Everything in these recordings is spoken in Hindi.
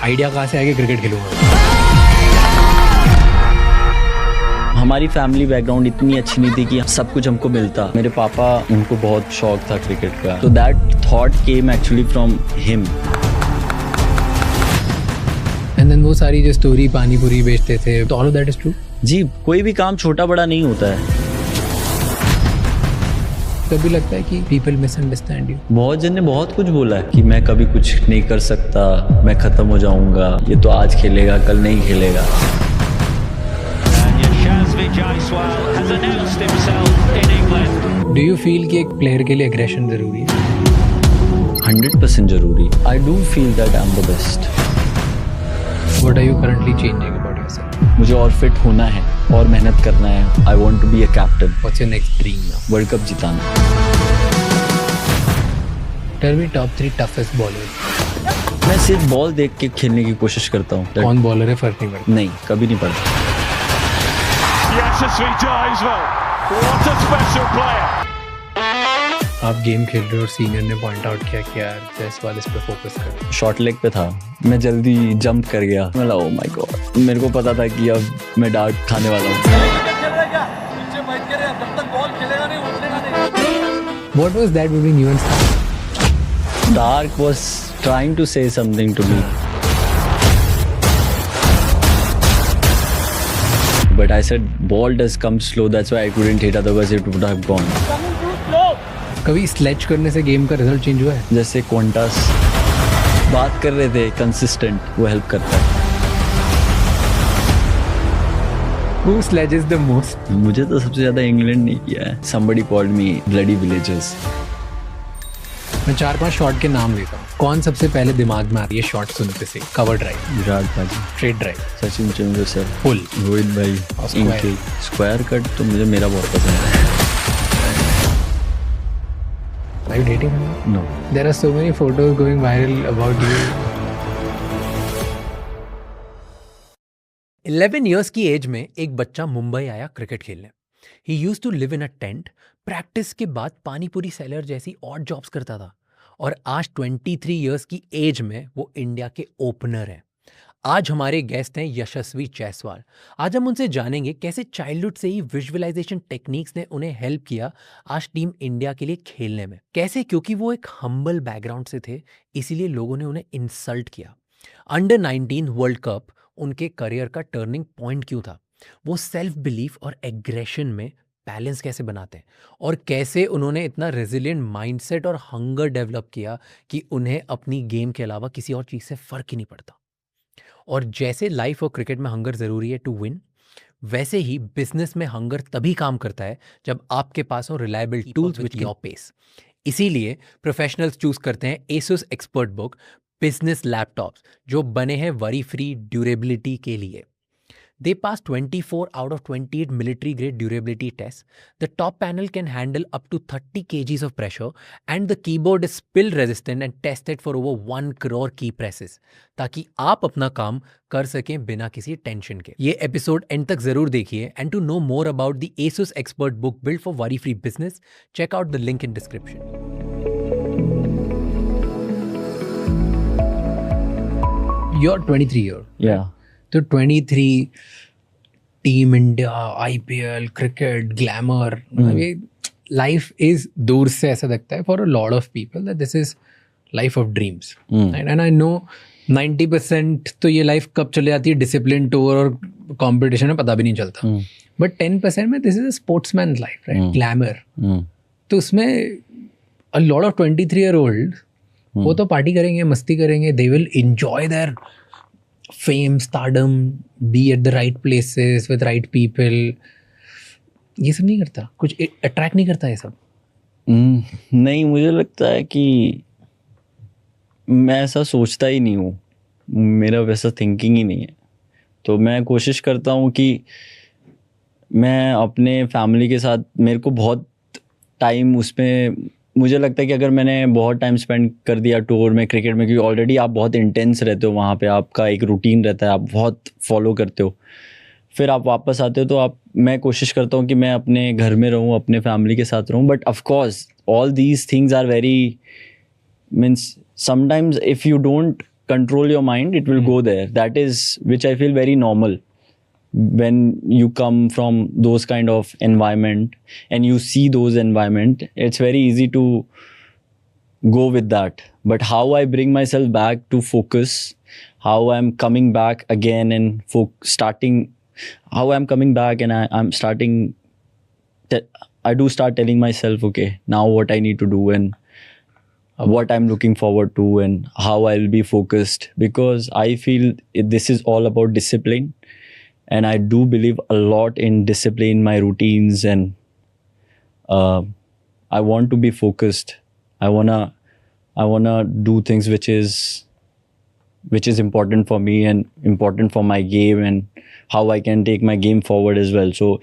आइडिया कहाँ से आया कि क्रिकेट खेलूंगा? हमारी फैमिली बैकग्राउंड इतनी अच्छी नहीं थी कि सब कुछ हमको मिलता। मेरे पापा, उनको बहुत शौक था क्रिकेट का, तो that thought came actually from him. And then वो सारी जो स्टोरी पानी पूरी बेचते थे, तो all of that is true? जी, कोई भी काम छोटा बड़ा नहीं होता है। कभी लगता है कि पीपल मिसअंडरस्टैंड यू? बहुत जन ने बहुत कुछ बोला है कि मैं कभी कुछ नहीं कर सकता, मैं खत्म हो जाऊंगा, ये तो आज खेलेगा कल नहीं खेलेगा। डू यू फील कि एक प्लेयर के लिए एग्रेशन जरूरी है? 100% जरूरी। I do feel that I am the best. What are you currently changing about yourself? मुझे और फिट होना है और मेहनत करना है। I want to be a captain. What's your next dream now? World cup जिताना। Tell me top 3 toughest bowlers. मैं सिर्फ बॉल देख के खेलने की कोशिश करता हूँ। कौन बॉलर है फर्क नहीं पड़ता? नहीं, कभी नहीं पड़ता। Yashasvi Jaiswal, what a special player! आप गेम खेल रहे हो और सीनियर ने पॉइंट आउट किया कि यार जायसवाल इस पे फोकस कर। शॉर्ट लेग पे था, मैं जल्दी जंप कर गया। मैं लगा, ओह माय गॉड, मेरे को पता था कि अब मैं डार्ट खाने वाला हूँ। What was that between you and Stark? Dark was trying to say something to me, but I said ball does come slow, that's why I couldn't hit, otherwise it would have gone. कभी स्लेज करने से गेम का रिजल्ट चेंज हुआ है? जैसे क्वांटास बात कर रहे थे, कंसिस्टेंट, वो हेल्प करता है। Who sledges the most? मुझे तो सबसे ज्यादा इंग्लैंड ने किया है। Somebody called me bloody villagers. मैं 4-5 शॉट के नाम लेता हूँ, कौन सबसे पहले दिमाग में आती है शॉट सुनते से? कवर ड्राइव, विराट भाई, straight drive, Sachin Tendulkar sir, pull, Rohit भाई, स्क्वायर। स्क्वायर कट तो मुझे मेरा बहुत पसंद है। Are you dating? No. There are so many photos going viral about you. 11 years की एज में एक बच्चा मुंबई आया क्रिकेट खेलने। He used to live in a tent. Practice के बाद पानीपुरी सेलर जैसी ऑड जॉब्स करता था और आज 23 इयर्स की एज में वो इंडिया के ओपनर हैं। आज हमारे गेस्ट हैं यशस्वी जायसवाल। आज हम उनसे जानेंगे कैसे चाइल्डहुड से ही विजुअलाइजेशन टेक्निक्स ने उन्हें हेल्प किया आज टीम इंडिया के लिए खेलने में। कैसे? क्योंकि वो एक हम्बल बैकग्राउंड से थे, इसीलिए लोगों ने उन्हें इंसल्ट किया। अंडर 19 वर्ल्ड कप उनके करियर का टर्निंग पॉइंट क्यों था? वो सेल्फ बिलीफ और एग्रेशन में बैलेंस कैसे बनाते हैं और कैसे उन्होंने इतना रेजिलिएंट माइंडसेट और हंगर डेवलप किया कि उन्हें अपनी गेम के अलावा किसी और चीज़ से फ़र्क ही नहीं पड़ता। और जैसे लाइफ और क्रिकेट में हंगर ज़रूरी है टू विन, वैसे ही बिजनेस में हंगर तभी काम करता है जब आपके पास हो reliable tools with your pace. इसीलिए प्रोफेशनल्स चूज करते हैं Asus expert book business laptops, जो बने हैं वरी फ्री ड्यूरेबिलिटी के लिए। They pass 24 out of 28 military grade durability tests. The top panel can handle up to 30 kgs of pressure and the keyboard is spill resistant and tested for over 1 crore key presses, ताकि आप अपना काम कर सकें बिना किसी टेंशन के। ये एपिसोड एंड तक जरूर देखिए। And to know more about the Asus Expert Book built for worry free business, check out the link in description. You're 23 year. Yeah. तो 23 team India, IPL, cricket, glamour, life is दूर से ऐसा लगता है for a lot of people that this is life of dreams. And I know 90% तो ये लाइफ कब चले जाती है डिसिप्लिन टूर और कंपटीशन में पता भी नहीं चलता, बट 10% में this is a sportsman life, right? Glamour. तो उसमें अ लॉट ऑफ 23 ईयर ओल्ड वो तो पार्टी करेंगे, मस्ती करेंगे, they will enjoy there fame, stardom, be at the right places with right people. ये सब नहीं करता, कुछ अट्रैक्ट नहीं करता ये सब? नहीं, मुझे लगता है कि मैं ऐसा सोचता ही नहीं हूँ, मेरा वैसा थिंकिंग ही नहीं है। तो मैं कोशिश करता हूँ कि मैं अपने फैमिली के साथ, मेरे को बहुत टाइम उसमें, मुझे लगता है कि अगर मैंने बहुत टाइम स्पेंड कर दिया टूर में, क्रिकेट में, क्योंकि ऑलरेडी आप बहुत इंटेंस रहते हो वहाँ पे, आपका एक रूटीन रहता है, आप बहुत फॉलो करते हो, फिर आप वापस आते हो, तो मैं कोशिश करता हूँ कि मैं अपने घर में रहूँ, अपने फैमिली के साथ रहूँ। But of course all these things are very means sometimes if you don't control your mind, it will go there. That is which I feel very normal when you come from those kind of environment and you see those environment. It's very easy to go with that, but how I bring myself back to focus, how I'm coming back again and how I'm coming back and I'm starting I do start telling myself, okay, now what I need to do and what I'm looking forward to and how I'll be focused, because I feel this is all about discipline. And I do believe a lot in discipline, my routines, and I want to be focused. I wanna do things which is important for me and important for my game and how I can take my game forward as well. So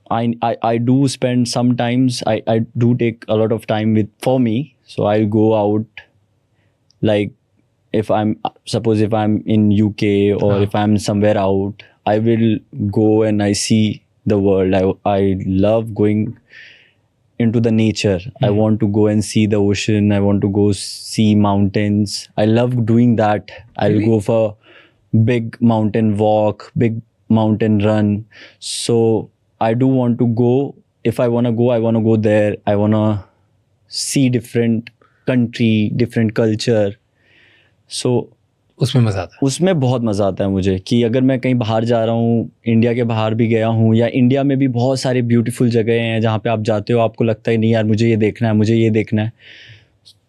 I do spend sometimes I do take a lot of time for me. So I'll go out, like if I'm in UK or if I'm somewhere out, I will go and I see the world. I love going into the nature. I want to go and see the ocean. I want to go see mountains. I love doing that. I'll go for big mountain walk, big mountain run. So I do want to go. If I want to go, I want to go there. I want to see different country, different culture. So उसमें मजा आता है. उसमें बहुत मज़ा आता है मुझे कि अगर मैं कहीं बाहर जा रहा हूँ, इंडिया के बाहर भी गया हूँ, या इंडिया में भी बहुत सारे ब्यूटीफुल जगह हैं जहाँ पे आप जाते हो, आपको लगता है नहीं यार मुझे ये देखना है, मुझे ये देखना है,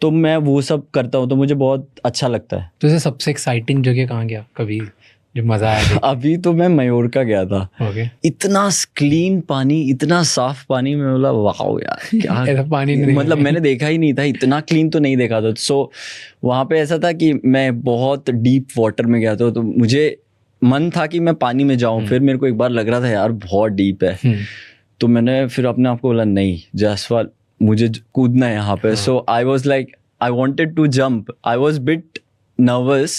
तो मैं वो सब करता हूँ, तो मुझे बहुत अच्छा लगता है. तो सबसे एक्साइटिंग जगह कहाँ गया कभी जो मजा आया? अभी तो मैं मयोरका गया था. Okay. इतना क्लीन पानी, इतना साफ पानी, मैं बोला वाह यार क्या ऐसा पानी नहीं, मतलब मैंने देखा ही नहीं था, इतना क्लीन तो नहीं देखा था. सो वहाँ पे ऐसा था कि मैं बहुत डीप वाटर में गया था, तो मुझे मन था कि मैं पानी में जाऊँ. फिर मेरे को एक बार लग रहा था यार बहुत डीप है, तो मैंने फिर अपने आप को बोला नहीं जसवाल मुझे कूदना है यहाँ पे. So I was like I wanted to jump. I was bit nervous,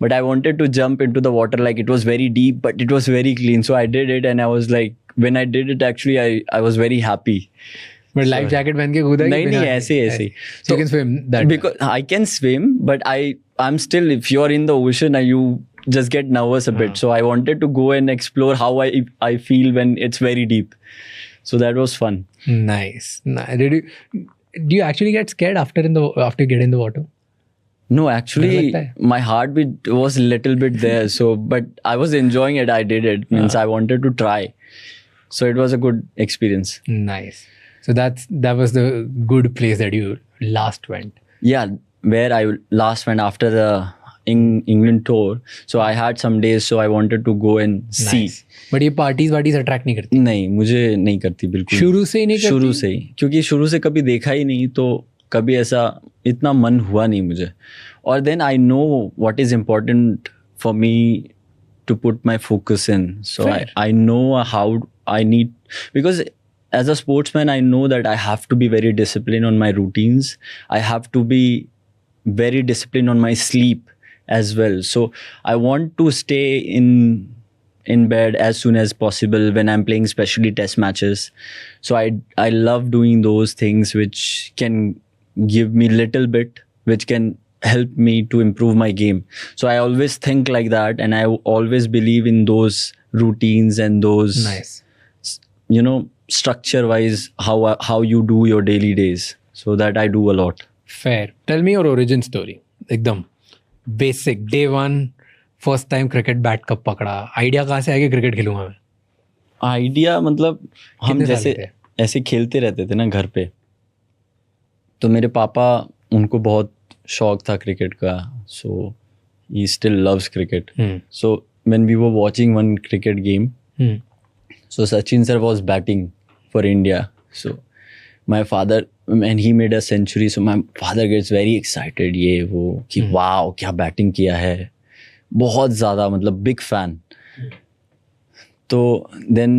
but I wanted to jump into the water, like it was very deep but it was very clean. So I did it and I was like, when I did it actually I was very happy. But life jacket पहन के कूदा? नहीं ऐसे. So you can swim that? Because I can swim, but I'm still, if you're in the ocean you just get nervous a bit. So I wanted to go and explore how I feel when it's very deep. So that was fun. Nice. Do you actually get scared after you get in the water? No, actually, my heartbeat was a little bit there. So, but I was enjoying it. I did it. Means I wanted to try. So it was a good experience. Nice. So that was the good place that you last went. Yeah, where I last went after the England tour. So I had some days. So I wanted to go and see. Nice. But ये parties attract नहीं करती? नहीं, मुझे नहीं करती बिल्कुल. शुरू से ही नहीं करती? शुरू से ही, क्योंकि शुरू से कभी देखा ही नहीं, तो कभी ऐसा इतना मन हुआ नहीं मुझे. और then I know what is important for me to put my focus in. So I know how I need, because as a sportsman I know that I have to be very disciplined on my routines. I have to be very disciplined on my sleep as well. So I want to stay in bed as soon as possible when I'm playing, especially test matches. So I love doing those things which can give me little bit, which can help me to improve my game. So I always think like that, and I always believe in those routines and those structure wise how you do your daily days. So that I do a lot. Fair. Tell me your origin story. एकदम basic, day one, first time cricket bat कब पकड़ा, आइडिया कहाँ से आया कि क्रिकेट खेलूंगा मैं? आइडिया मतलब हम जैसे ऐसे खेलते रहते थे ना घर पे, तो मेरे पापा उनको बहुत शौक था क्रिकेट का. सो he still loves cricket. So when we were watching one cricket game, so Sachin sir was batting for India. So my father, and he made a century. So my father gets very excited. ये वो कि wow क्या बैटिंग किया है, बहुत ज़्यादा मतलब big fan. तो then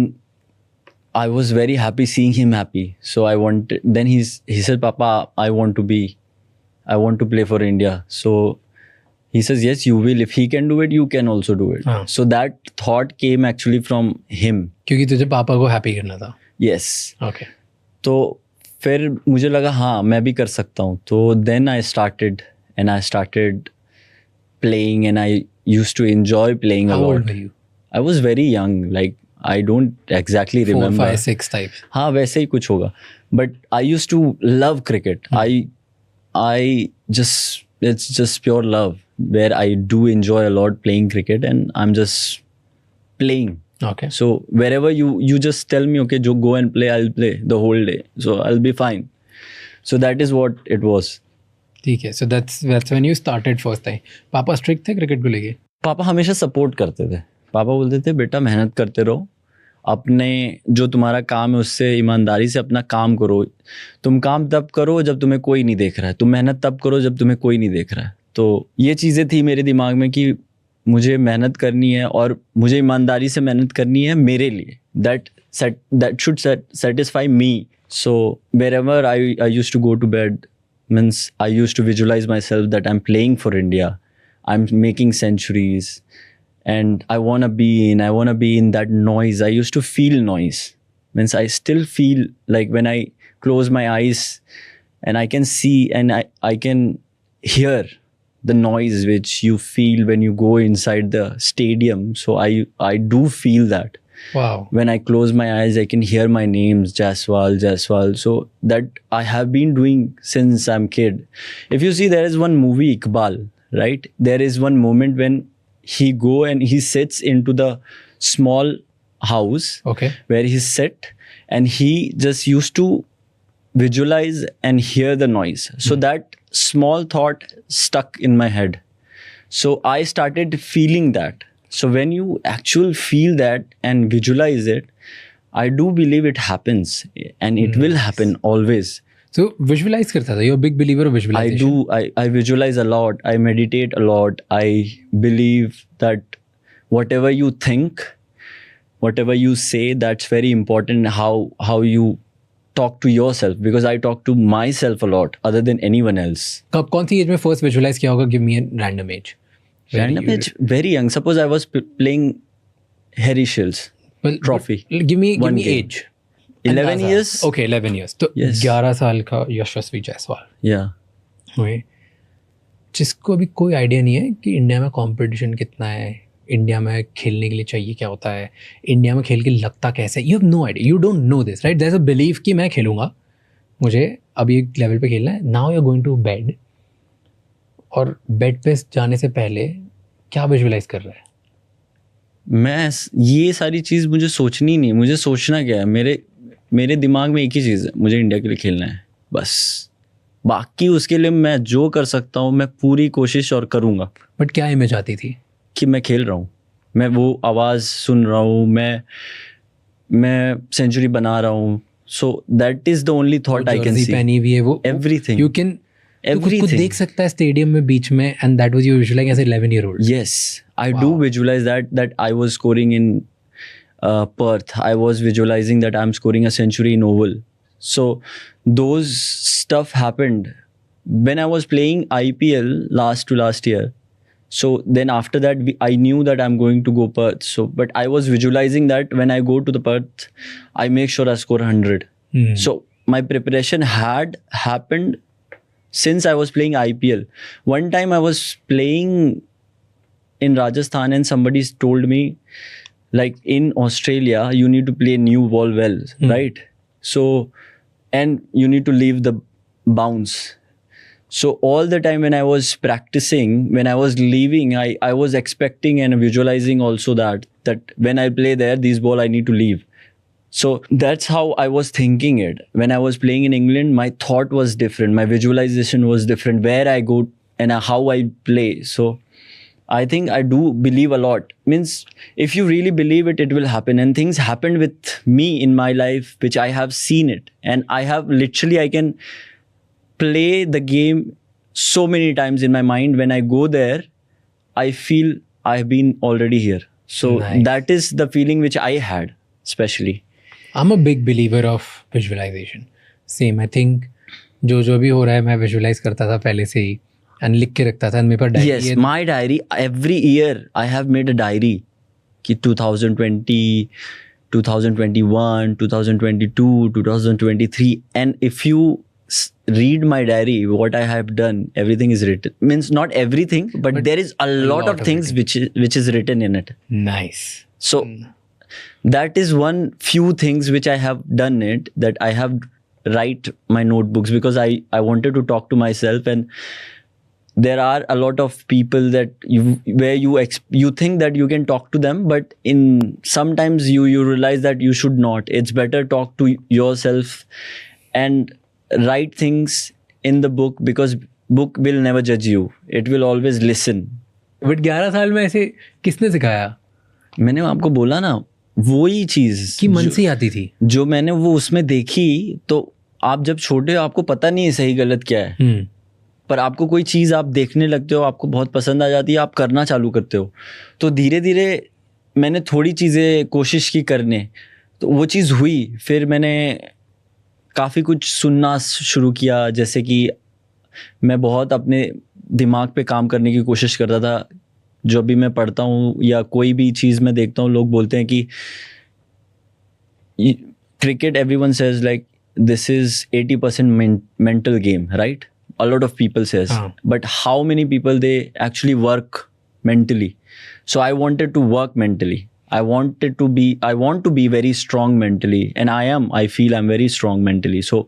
I was very happy seeing him happy. So I wanted. Then he said, Papa, I want to play for India. So he says, yes, you will. If he can do it, you can also do it. So that thought came actually from him. क्योंकि तुझे पापा को happy करना था. Yes. Okay. तो फिर मुझे लगा हाँ मैं भी कर सकता हूँ. तो then I started and I started playing, and I used to enjoy playing a How lot. old were you? I was very young, like I don't exactly 4, remember. 5, 6 types. हाँ वैसे ही कुछ होगा, but I used to love cricket. I just, it's just pure love where I do enjoy a lot playing cricket, and I'm just playing. Okay. So wherever you just tell me, okay, go and play, I'll play the whole day, so I'll be fine. So that is what it was. ठीक है. So that's when you started first time. पापा strict थे क्रिकेट को लेके? पापा हमेशा सपोर्ट करते थे. पापा बोलते थे बेटा मेहनत करते रहो, अपने जो तुम्हारा काम है उससे ईमानदारी से अपना काम करो. तुम काम तब करो जब तुम्हें कोई नहीं देख रहा है, तुम मेहनत तब करो जब तुम्हें कोई नहीं देख रहा है. तो ये चीज़ें थी मेरे दिमाग में कि मुझे मेहनत करनी है और मुझे ईमानदारी से मेहनत करनी है मेरे लिए. that should satisfy me. So wherever I used to go to bed, means I used to visualize myself that I'm playing for India, I'm making centuries, and I want to be in that noise. I used to feel noise. Means I still feel like when I close my eyes and I can see and I can hear the noise which you feel when you go inside the stadium. So I do feel that. Wow. When I close my eyes, I can hear my names, Jaiswal. So that I have been doing since I'm kid. If you see, there is one movie, Iqbal, right? There is one moment when he go and he sits into the small house Okay. where he sit, and he just used to visualize and hear the noise. So that small thought stuck in my head. So I started feeling that. So when you actually feel that and visualize it, I do believe it happens, and it will happen always. So visualize करता था. You're a big believer of I visualization. do. I visualize a lot. I meditate a lot. I believe that whatever you think, whatever you say, that's very important. How you talk to yourself, because I talk to myself a lot other than anyone else. कौन सी एज में फर्स्ट विजुलाइज किया होगा? Give me a random age. Random age, very young. Suppose I was playing Harry Shields Well, trophy. Give me One game. age. 11 अंदाजा. years. Okay, 11 years. तो Yes. 11 साल का यशस्वी जायसवाल. Yeah. हुए जिसको भी कोई आइडिया नहीं है कि इंडिया में कंपटीशन कितना है, इंडिया में खेलने के लिए चाहिए क्या होता है, इंडिया में खेल के लगता कैसे है. You have no idea. You don't know this, right? There is a belief कि मैं खेलूंगा, मुझे अभी एक लेवल पे खेलना है. Now you are going to bed, और बेड पे जाने से पहले क्या विजुअलाइज कर रहा है? मैं ये सारी चीज़ मुझे सोचनी नहीं. मुझे सोचना क्या है, मेरे दिमाग में एक ही चीज़ है, मुझे इंडिया के लिए खेलना है बस. बाकी उसके लिए मैं जो कर सकता हूँ मैं पूरी कोशिश और करूँगा. बट क्या इमेज आती थी? कि मैं खेल रहा हूँ, मैं वो आवाज़ सुन रहा हूँ, मैं सेंचुरी बना रहा हूँ. So that is the only thought I can see. पहनी हुई है वो, Everything. यू कैन खुद Everything. देख सकता है स्टेडियम में बीच में, and that was your visualising as 11-year-old. Yes, I do visualize that I was scoring in Perth. I was visualizing that I'm scoring a century in Oval. So those stuff happened when I was playing IPL last year. So then after that, I knew that I'm going to go Perth. So, but I was visualizing that when I go to the Perth, I make sure I score 100. So my preparation had happened since I was playing IPL. One time I was playing in Rajasthan and somebody told me, like in Australia, you need to play new ball well, right? So, and you need to leave the bounce. So all the time when I was practicing, when I was leaving, I was expecting and visualizing also that when I play there, this ball I need to leave. So that's how I was thinking it. When I was playing in England, my thought was different. My visualization was different. Where I go and how I play. So I think I do believe a lot. Means if you really believe it, it will happen. And things happened with me in my life, which I have seen it. And I have literally, I can play the game so many times in my mind. When I go there, I feel I've been already here. So Nice. that is the feeling which I had, especially. I'm a big believer of visualization. Same, I think जो भी हो रहा है मैं visualize करता था पहले से ही, and लिख के रखता था. मेरे पास डायरी Yes, है. my diary, every year I have made a diary कि 2020, 2021, 2022, 2023, and if you read my diary, what I have done, everything is written. Means not everything, but there is a lot of things which is written in it. Nice. So that is one few things which I have done it, that I have write my notebooks, because I wanted to talk to myself. And there are a lot of people that you think that you can talk to them, but in sometimes you realize that you should not. It's better talk to yourself and write things in the book, because book will never judge you. It will always listen. But 11 साल में ऐसे किसने सिखाया? मैंने आपको बोला ना, वही चीज कि मन से आती थी जो मैंने वो उसमें देखी. तो आप जब छोटे हो आपको पता नहीं है सही गलत क्या है, पर आपको कोई चीज़ आप देखने लगते हो, आपको बहुत पसंद आ जाती है, आप करना चालू करते हो. तो धीरे धीरे मैंने थोड़ी चीज़ें कोशिश की करने, तो वो चीज़ हुई. फिर मैंने काफ़ी कुछ सुनना शुरू किया. जैसे कि मैं बहुत अपने दिमाग पे काम करने की कोशिश करता था. जो भी मैं पढ़ता हूँ या कोई भी चीज़ मैं देखता हूँ, लोग बोलते हैं कि cricket, everyone says like this is 80% mental game, right? A lot of people says, but how many people they actually work mentally? So I wanted to work mentally. I want to be very strong mentally, and I feel I'm very strong mentally. So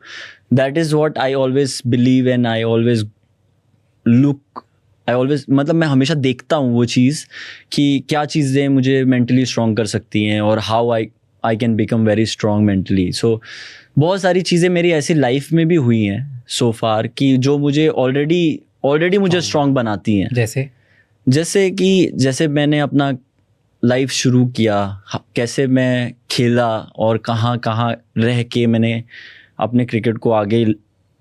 that is what I always believe, and I always मतलब मैं हमेशा देखता हूँ वो चीज़ कि क्या चीज़ें मुझे mentally strong कर सकती हैं, और how I can become very strong mentally. So बहुत सारी चीज़ें मेरी ऐसी लाइफ में भी हुई हैं so far कि जो मुझे ऑलरेडी मुझे स्ट्रॉन्ग बनाती हैं. जैसे मैंने अपना लाइफ शुरू किया, कैसे मैं खेला और कहाँ रह के मैंने अपने क्रिकेट को आगे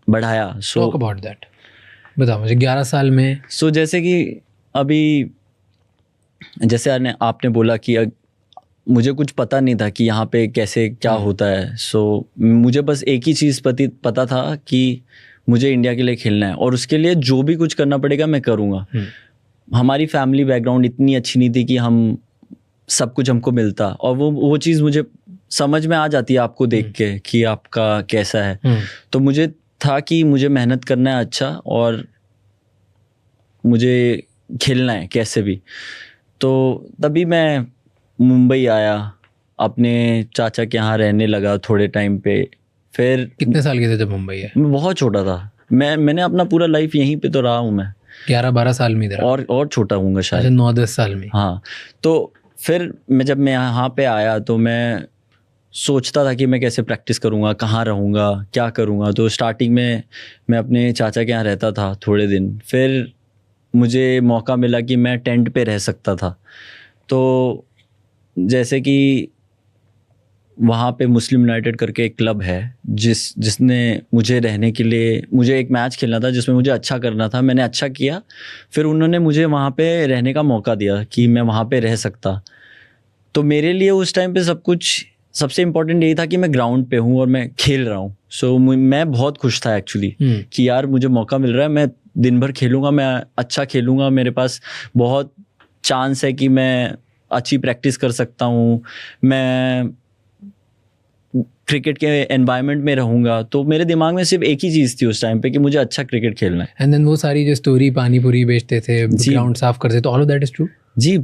बढ़ाया. Talk about that. बताओ मुझे 11 साल में. सो जैसे कि अभी जैसे आपने बोला कि मुझे कुछ पता नहीं था कि यहाँ पे कैसे क्या होता है. सो मुझे बस एक ही चीज़ पता था कि मुझे इंडिया के लिए खेलना है, और उसके लिए जो भी कुछ करना पड़ेगा मैं करूँगा. हमारी फैमिली बैकग्राउंड इतनी अच्छी नहीं थी कि हम सब कुछ हमको मिलता, और वो चीज़ मुझे समझ में आ जाती है आपको देख के कि आपका कैसा है. तो मुझे था कि मुझे मेहनत करना है अच्छा, और मुझे खेलना है कैसे भी. तो तभी मैं मुंबई आया, अपने चाचा के यहाँ रहने लगा थोड़े टाइम पे. फिर कितने साल के थे जब मुंबई है? मैं बहुत छोटा था. मैंने अपना पूरा लाइफ यहीं पे तो रहा हूँ मैं. 11-12 साल में इधर और छोटा हूँगा शायद. 9-10 साल में. हाँ. तो फिर जब मैं यहाँ पे आया तो मैं सोचता था कि मैं कैसे प्रैक्टिस करूँगा, कहाँ रहूँगा, क्या करूँगा. तो स्टार्टिंग में मैं अपने चाचा के यहाँ रहता था थोड़े दिन. फिर मुझे मौका मिला कि मैं टेंट पे रह सकता था. तो जैसे कि वहाँ पे मुस्लिम यूनाइटेड करके एक क्लब है जिसने मुझे रहने के लिए, मुझे एक मैच खेलना था जिसमें मुझे अच्छा करना था. मैंने अच्छा किया, फिर उन्होंने मुझे वहाँ पे रहने का मौका दिया कि मैं वहाँ पे रह सकता. तो मेरे लिए उस टाइम पे सबसे इम्पोर्टेंट यही था कि मैं ग्राउंड पे हूँ और मैं खेल रहा हूँ. सो मैं बहुत खुश था एक्चुअली कि यार मुझे मौका मिल रहा है, मैं दिन भर खेलूँगा, मैं अच्छा खेलूँगा, मेरे पास बहुत चांस है कि मैं अच्छी प्रैक्टिस कर सकता हूँ, मैं क्रिकेट के एनवायरनमेंट में रहूँगा. तो मेरे दिमाग में सिर्फ एक ही चीज़ थी उस टाइम पे कि मुझे अच्छा क्रिकेट खेलना है. एंड देन वो सारी जो स्टोरी, पानी पूरी बेचते थे, ग्राउंड साफ करते, तो all of that is true? जी,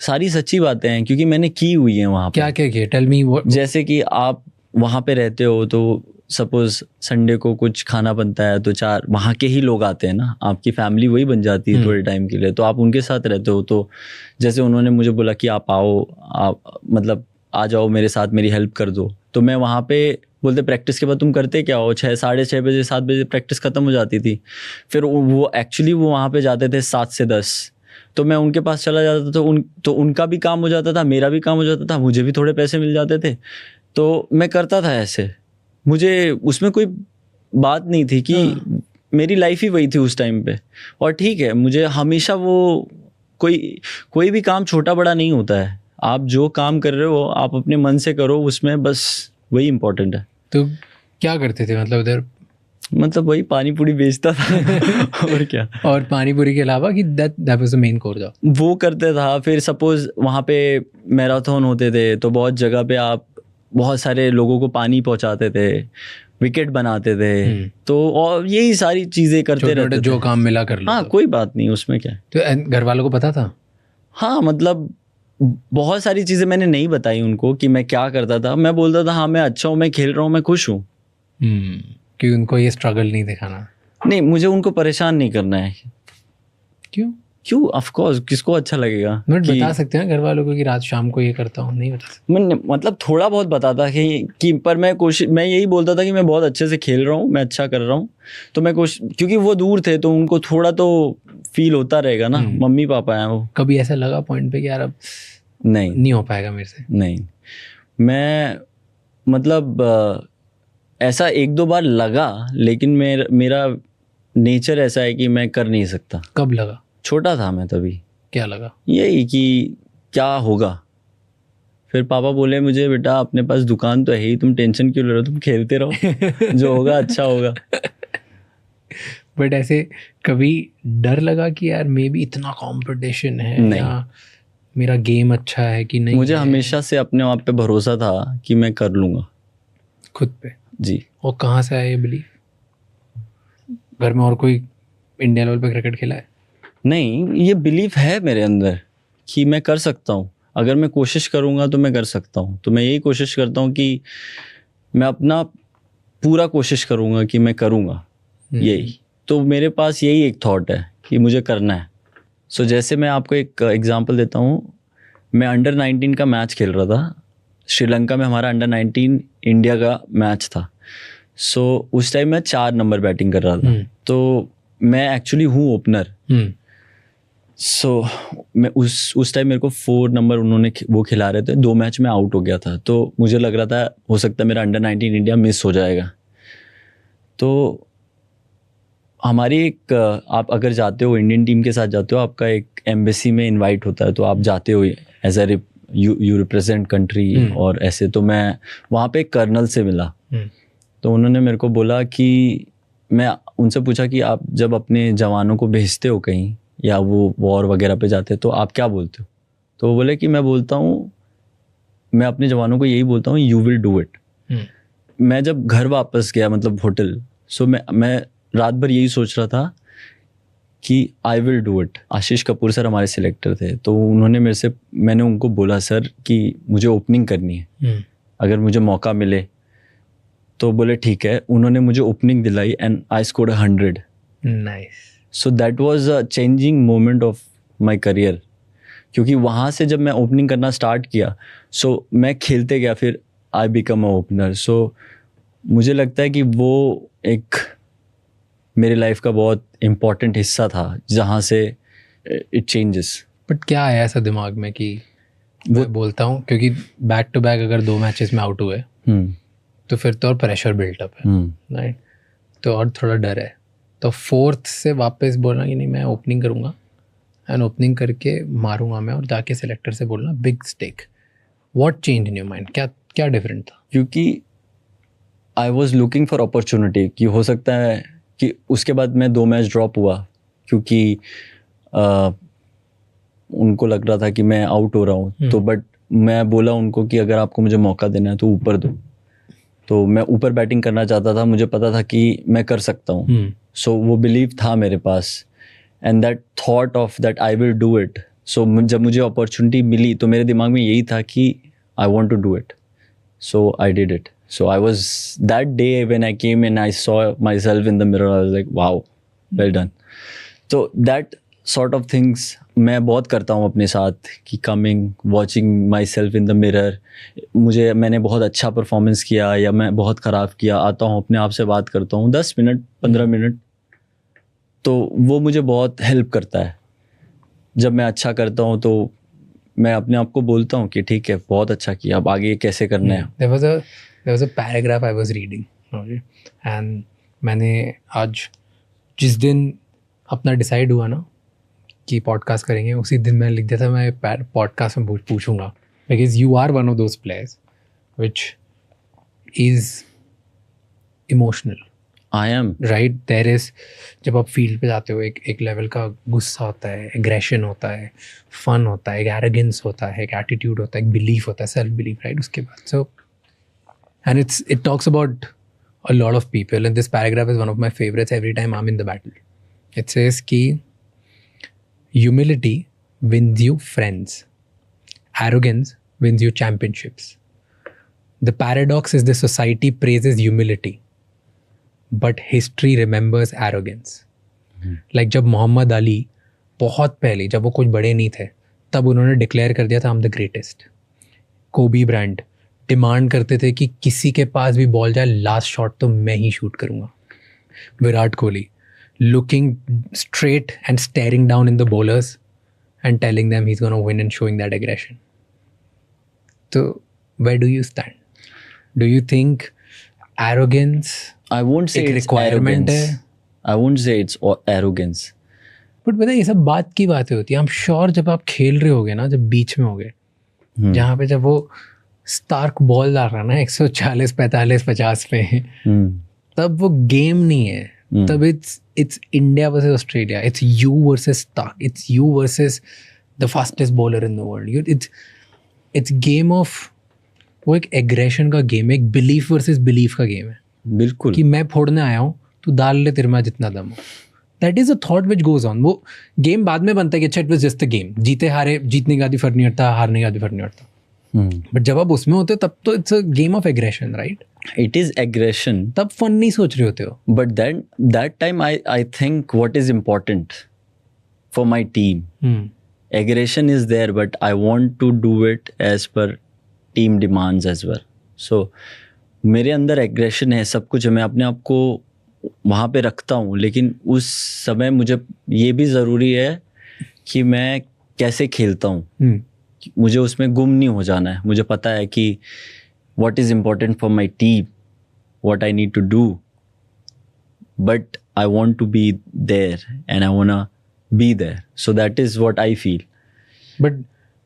सारी सच्ची बातें हैं क्योंकि मैंने की हुई है वहाँ पे. क्या किया? Tell me. जैसे कि आप वहाँ पे रहते हो तो सपोज संडे को कुछ खाना बनता है तो 4 वहाँ के ही लोग आते हैं ना, आपकी फैमिली वही बन जाती है थोड़े टाइम के लिए. तो आप उनके साथ रहते हो. तो जैसे उन्होंने मुझे बोला कि आप आओ, आप मतलब आ जाओ मेरे साथ, मेरी हेल्प कर दो. तो मैं वहाँ पे बोलते प्रैक्टिस के बाद तुम करते क्या हो? 6, साढ़े 6 बजे 7 बजे प्रैक्टिस ख़त्म हो जाती थी. फिर वो एक्चुअली वो वहाँ पे जाते थे 7 से 10. तो मैं उनके पास चला जाता था. तो उनका भी काम हो जाता था, मेरा भी काम हो जाता था, मुझे भी थोड़े पैसे मिल जाते थे. तो मैं करता था ऐसे. मुझे उसमें कोई बात नहीं थी कि मेरी लाइफ ही वही थी उस टाइम पे. और ठीक है, मुझे हमेशा वो कोई भी काम छोटा बड़ा नहीं होता है. आप जो काम कर रहे हो आप अपने मन से करो, उसमें बस वही इम्पोर्टेंट है. तो क्या करते थे मतलब इधर? मतलब वही पानी पूरी बेचता था और क्या. और पानी पूरी के अलावा कि that was the main core job वो करते था. फिर सपोज वहाँ पे मैराथन होते थे तो बहुत जगह पे आप बहुत सारे लोगों को पानी पहुँचाते थे. विकेट बनाते थे, तो और यही सारी चीजें करते रहते थे। जो काम मिला कर लो। हाँ, कोई बात नहीं, उसमें क्या है। तो घर वालों को पता था? हाँ, मतलब बहुत सारी चीजें मैंने नहीं बताई उनको कि मैं क्या करता था। मैं बोलता था हाँ मैं अच्छा हूँ, मैं खेल रहा हूँ, मैं खुश हूँ। कि उनको ये स्ट्रगल नहीं दिखाना। नहीं, मुझे उनको परेशान नहीं करना है। क्यों? ऑफ कोर्स, किसको अच्छा लगेगा? बट बता सकते हैं घर वालों को कि रात शाम को ये करता हूँ? नहीं बता सकते? मैं मतलब थोड़ा बहुत बताता कि पर मैं यही बोलता था कि मैं बहुत अच्छे से खेल रहा हूँ, मैं अच्छा कर रहा हूँ। तो मैं क्योंकि वो दूर थे तो उनको थोड़ा तो फील होता रहेगा ना, मम्मी पापा हैं वो। कभी ऐसा लगा पॉइंट पे कि यार अब नहीं हो पाएगा मेरे से? नहीं, मैं मतलब ऐसा एक दो बार लगा, लेकिन मेरा नेचर ऐसा है कि मैं कर नहीं सकता। कब लगा? छोटा था मैं तभी। क्या लगा? यही कि क्या होगा। फिर पापा बोले मुझे, बेटा अपने पास दुकान तो है ही, तुम टेंशन क्यों ले रहे हो, तुम खेलते रहो, जो होगा अच्छा होगा। बट ऐसे कभी डर लगा कि यार मे बी इतना कंपटीशन है नहीं। या मेरा गेम अच्छा है कि नहीं? मुझे हमेशा से अपने आप पे भरोसा था कि मैं कर लूँगा खुद पे। जी। और कहाँ से आया ये बिलीफ? घर में और कोई इंडिया लेवल पे क्रिकेट खेला है? नहीं, ये बिलीफ है मेरे अंदर कि मैं कर सकता हूँ। अगर मैं कोशिश करूँगा तो मैं कर सकता हूँ। तो मैं यही कोशिश करता हूँ कि मैं अपना पूरा कोशिश करूँगा कि मैं करूँगा। यही तो मेरे पास यही एक थॉट है कि मुझे करना है। सो जैसे मैं आपको एक एग्जांपल देता हूँ, मैं अंडर 19 का मैच खेल रहा था श्रीलंका में। हमारा अंडर 19 इंडिया का मैच था। सो उस टाइम मैं 4 नंबर बैटिंग कर रहा था। तो मैं एक्चुअली हूँ ओपनर। सो मैं उस टाइम मेरे को 4 नंबर उन्होंने वो खिला रहे थे। 2 मैच में आउट हो गया था, तो मुझे लग रहा था हो सकता है मेरा अंडर 19 इंडिया मिस हो जाएगा। तो हमारी एक आप अगर जाते हो इंडियन टीम के साथ जाते हो, आपका एक एम्बेसी में इनवाइट होता है, तो आप जाते हो as a you represent country और ऐसे। तो मैं वहाँ पे एक कर्नल से मिला। तो उन्होंने मेरे को बोला कि मैं उनसे पूछा कि आप जब अपने जवानों को भेजते हो कहीं या वो वॉर वगैरह पे जाते हो तो आप क्या बोलते हो? तो वो बोले कि मैं बोलता हूँ, मैं अपने जवानों को यही बोलता हूँ, यू विल डू इट। मैं जब घर वापस गया मतलब होटल, सो मैं रात भर यही सोच रहा था कि आई will do it. Ashish Kapoor sir हमारे सिलेक्टर थे, तो उन्होंने मैंने उनको बोला सर कि मुझे ओपनिंग करनी है, अगर मुझे मौका मिले। तो बोले ठीक है। उन्होंने मुझे ओपनिंग दिलाई and I scored 100। Nice. So that was a changing moment of my career, क्योंकि वहाँ से जब मैं ओपनिंग करना स्टार्ट किया, सो मैं खेलते गया, फिर आई बिकम अ ओपनर। सो मुझे लगता है कि वो एक मेरे लाइफ का बहुत इम्पॉर्टेंट हिस्सा था जहाँ से इट चेंजेस। बट क्या आया ऐसा दिमाग में कि वो बोलता हूँ, क्योंकि बैक टू बैक अगर 2 मैचेस में आउट हुए तो फिर तो और प्रेशर बिल्टअप है, राइट? तो और थोड़ा डर है। तो 4th से वापस बोलना कि नहीं मैं ओपनिंग करूँगा एंड ओपनिंग करके मारूंगा मैं, और जाके सेलेक्टर से बोलना big stake. What change in your mind? क्या डिफरेंट था? क्योंकि I was looking for opportunity कि हो सकता है कि उसके बाद मैं 2 मैच ड्रॉप हुआ, क्योंकि उनको लग रहा था कि मैं आउट हो रहा हूँ। तो बट मैं बोला उनको कि अगर आपको मुझे मौका देना है तो ऊपर दो। तो मैं ऊपर बैटिंग करना चाहता था, मुझे पता था कि मैं कर सकता हूँ। सो वो बिलीव था मेरे पास and that thought of that I will do it. So जब मुझे अपॉर्चुनिटी मिली तो मेरे दिमाग में यही था कि I want to do it, so I did it. So I was, that day when I came in, I saw myself in the mirror. I was like, wow, well done. So that sort of things मैं बहुत करता हूँ अपने साथ कि coming, watching myself in the mirror. मैंने बहुत अच्छा परफॉर्मेंस किया या मैं बहुत ख़राब किया, आता हूँ अपने आप से बात करता हूँ 10 मिनट 15 मिनट, तो वो मुझे बहुत हेल्प करता है। जब मैं अच्छा करता हूँ तो मैं अपने आप को बोलता हूँ कि ठीक है बहुत अच्छा किया, अब आगे कैसे करना है। There was a paragraph I was reading, okay? And मैंने आज जिस दिन अपना डिसाइड हुआ ना कि पॉडकास्ट करेंगे, उसी दिन मैंने लिख दिया था मैं पॉडकास्ट में पूछूंगा, because you are one of those players which is emotional. I am right. There is, जब आप फील्ड पे जाते हो एक लेवल का गुस्सा होता है, एग्रेशन होता है, फन होता है, एक एरोगेंस होता है, एक एटीट्यूड होता है, एक बिलीफ होता है, सेल्फ बिलीफ, राइट? उसके बाद सो and it talks about a lot of people, and this paragraph is one of my favorites every time I'm in the battle. It says ki humility wins you friends, arrogance wins you championships. The paradox is the society praises humility, but history remembers arrogance. Like जब मोहम्मद अली बहुत पहले, जब वो कुछ बड़े नहीं थे, तब उन्होंने डिक्लेयर कर दिया था I'm the greatest. कोबी ब्रायंट डिमांड करते थे कि किसी के पास भी बॉल जाए, लास्ट शॉट तो मैं ही शूट करूँगा. Virat Kohli looking straight and staring down in the bowlers and telling them he's going to win and showing that aggression. So where do you stand? Do you think arrogance I won't say एक it's requirement arrogance. है? I won't say it's arrogance. But पता है ये सब बात की बातें होती है. I'm sure जब आप खेल रहे होगे ना, जब बीच में होगे, जहाँ पे जब वो स्टार्क बॉल डाल रहा है ना 140, 45, 50 पे, तब वो गेम नहीं है. तब it's India versus Australia. It's you versus Stark. It's you versus the fastest bowler in the world. It's game of, वो एक एग्रेशन का गेम है, एक बिलीफ वर्सेस बिलीफ का गेम है. बिल्कुल कि मैं फोड़ने आया हूँ, तू डाल ले तेरे में जितना दम हो. That is a thought which goes on. वो गेम बाद में बनता है कि अच्छा it was just a game, जीते हारे, जीतने का भी फर्क नहीं पड़ता, हारने का भी फर्क नहीं पड़ता. बट जब आप उसमें होते हो तब तो it's a game of aggression, right? it is aggression, तब फन नहीं सोच रहे होते हो. but then that time I think what is important for my team, aggression is there, but I want to do it as per team demands as well. So मेरे अंदर एग्रेशन है, सब कुछ है, मैं अपने आप को वहाँ पे रखता हूँ, लेकिन उस समय मुझे ये भी ज़रूरी है कि मैं कैसे खेलता हूँ. मुझे उसमें गुम नहीं हो जाना है. मुझे पता है कि what is important for my team, what I need to do, but I want to be there and I wanna be there. So that is what I feel. But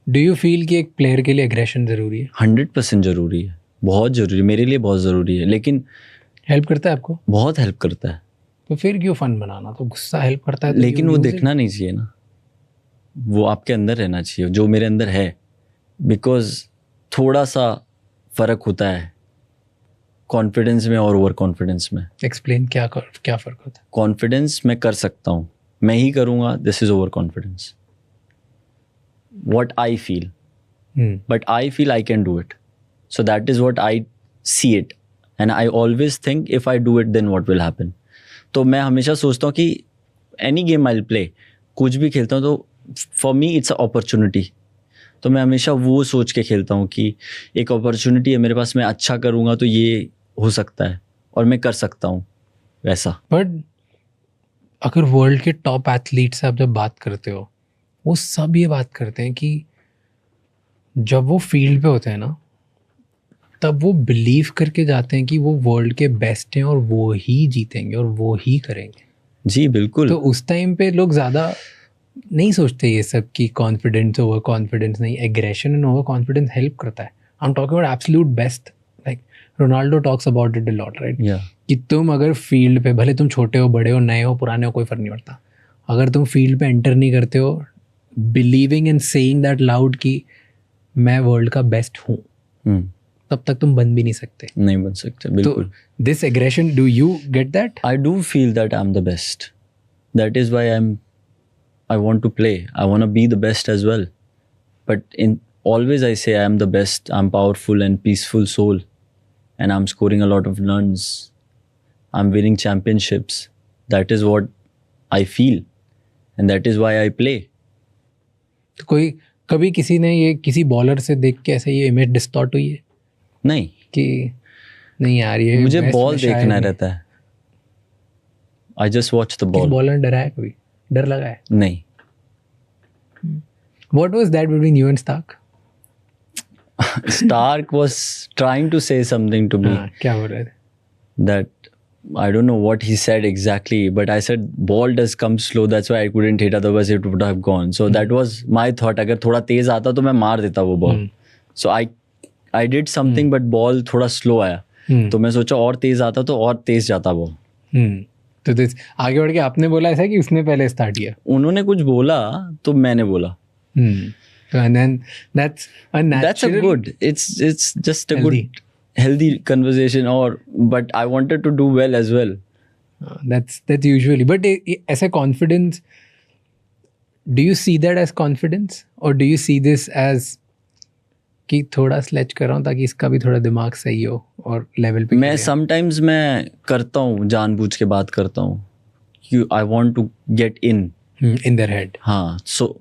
do you feel कि एक प्लेयर के लिए एग्रेशन जरूरी है? 100% ज़रूरी है, बहुत ज़रूरी, मेरे लिए बहुत ज़रूरी है, लेकिन हेल्प करता है आपको? बहुत हेल्प करता है. तो फिर क्यों फन बनाना? तो गुस्सा हेल्प करता है तो लेकिन you वो use it. देखना नहीं चाहिए ना, वो आपके अंदर रहना चाहिए, जो मेरे अंदर है. बिकॉज थोड़ा सा फ़र्क होता है कॉन्फिडेंस में और ओवर कॉन्फिडेंस में. एक्सप्लेन क्या फ़र्क होता है? कॉन्फिडेंस मैं कर सकता हूँ, मैं ही करूँगा, this is over confidence. what I feel, but I feel I can do it. So that is what I see it, and I always think if I do it then what will happen. तो मैं हमेशा सोचता हूँ कि any game I'll play, कुछ भी खेलता हूँ तो for me it's a opportunity. तो मैं हमेशा वो सोच के खेलता हूँ कि एक अपॉर्चुनिटी है मेरे पास, मैं अच्छा करूँगा तो ये हो सकता है और मैं कर सकता हूँ वैसा. बट अगर वर्ल्ड के टॉप एथलीट से आप जब बात करते हो, वो सब ये बात करते हैं कि जब वो फील्ड पे होते हैं ना, तब वो बिलीव करके जाते हैं कि वो वर्ल्ड के बेस्ट हैं और वो ही जीतेंगे और वो ही करेंगे. जी बिल्कुल. तो उस टाइम पे लोग ज़्यादा नहीं सोचते ये सब कि कॉन्फिडेंस ओवर कॉन्फिडेंस नहीं, aggression and over confidence help करता है. I am talking about absolute best. Like Ronaldo talks about it a lot, right? कि तुम अगर फील्ड पे, भले तुम छोटे हो, बड़े हो, नए हो, पुराने हो, कोई फर्क नहीं पड़ता, अगर तुम फील्ड पे एंटर नहीं करते हो believing and saying that loud कि मैं वर्ल्ड का बेस्ट हूँ, तब तक तुम बन भी नहीं सकते. नहीं बन सकते, बिल्कुल. तो this aggression, do you get that? I do feel that I'm the best. That is why I want to play. I want to be the best as well. But always I say I am the best. I'm powerful and peaceful soul, and I'm scoring a lot of runs. I'm winning championships. That is what I feel, and that is why I play. तो कोई कभी किसी ने ये किसी बॉलर से देख के ऐसे ये इमेज डिस्टॉर्ट हुई है नहीं कि नहीं यार ये मुझे best बॉल में शायद देखना नहीं. रहता है. I just watch the किसी ball. बॉलर ने डराया कभी? डर लगा है? नहीं. What was that between you and Stark? Stark was trying to say something to me. हाँ, क्या बोल रहे थे? That I don't know what he said exactly, but I said ball does come slow, that's why I couldn't hit, otherwise it would have gone. So that was my thought. अगर थोड़ा तेज आता तो मैं मार देता वो ball. So I did something, but ball थोड़ा slow आया. तो मैं सोचा और तेज आता तो और तेज जाता वो. तो आगे बढ़ के आपने बोला ऐसा कि उसने पहले स्टार्ट किया? उन्होंने कुछ बोला तो मैंने बोला. तो and then that's a natural, That's a good. It's just a healthy. good healthy conversation, but I wanted to do well as well. That's usually. But ऐसा confidence, do you see that as confidence or do you see this as कि थोड़ा स्लेच कर रहा हूँ ताकि इसका भी थोड़ा दिमाग सही हो और लेवल पे? मैं समटाइम्स मैं करता हूँ, जानबूझ के बात करता हूँ कि I want to get in their head. हाँ, सो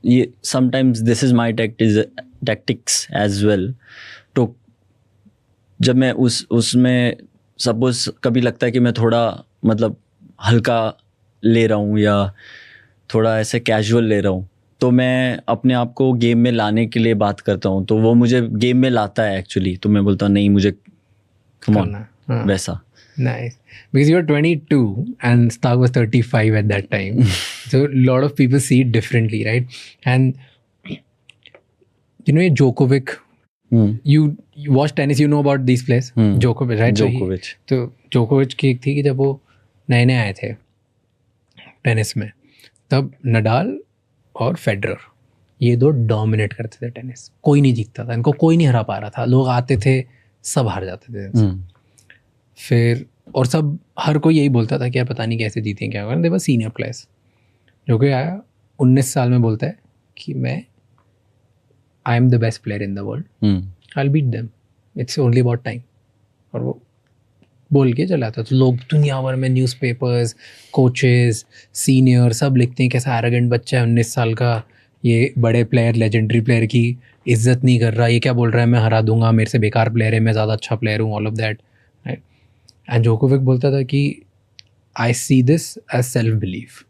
ये sometimes this is my tactics as well. तो जब मैं उसमें सपोज कभी लगता है कि मैं थोड़ा मतलब हल्का ले रहा हूँ या थोड़ा ऐसे कैजुअल ले रहा हूँ, तो मैं अपने आप को गेम में लाने के लिए बात करता हूँ, तो वो मुझे गेम में लाता है एक्चुअली. तो मैं बोलता हूँ नहीं, मुझे come on, वैसा. Nice. Because you were 22 and Stark was 35 at that time. So a lot of people see it differently, right? And you know Djokovic, you watch tennis, you know about these players? Djokovic, right? Djokovic. तो Djokovic की एक थी कि जब वो नए नए आए थे टेनिस में, तब नडाल और फेडरर ये दो डोमिनेट करते थे टेनिस. कोई नहीं जीतता था, इनको कोई नहीं हरा पा रहा था. लोग आते थे, सब हार जाते थे. फिर और सब हर कोई यही बोलता था कि यार पता नहीं कैसे जीते क्या होगा. देवर सीनियर प्लेयर्स. जो कि आया 19 साल में बोलता है कि मैं I am the best player in the world, I will beat them, it's only about time. और वो बोल के चला था. तो लोग दुनिया भर में न्यूज़पेपर्स, कोचेस, सीनियर सब लिखते हैं कैसा एरोगेंट बच्चा है 19 साल का, ये बड़े प्लेयर, लेजेंडरी प्लेयर की इज्जत नहीं कर रहा, ये क्या बोल रहा है मैं हरा दूंगा, मेरे से बेकार प्लेयर है, मैं ज़्यादा अच्छा प्लेयर हूँ, all of that. And Djokovic बोलता था कि I see this as self belief.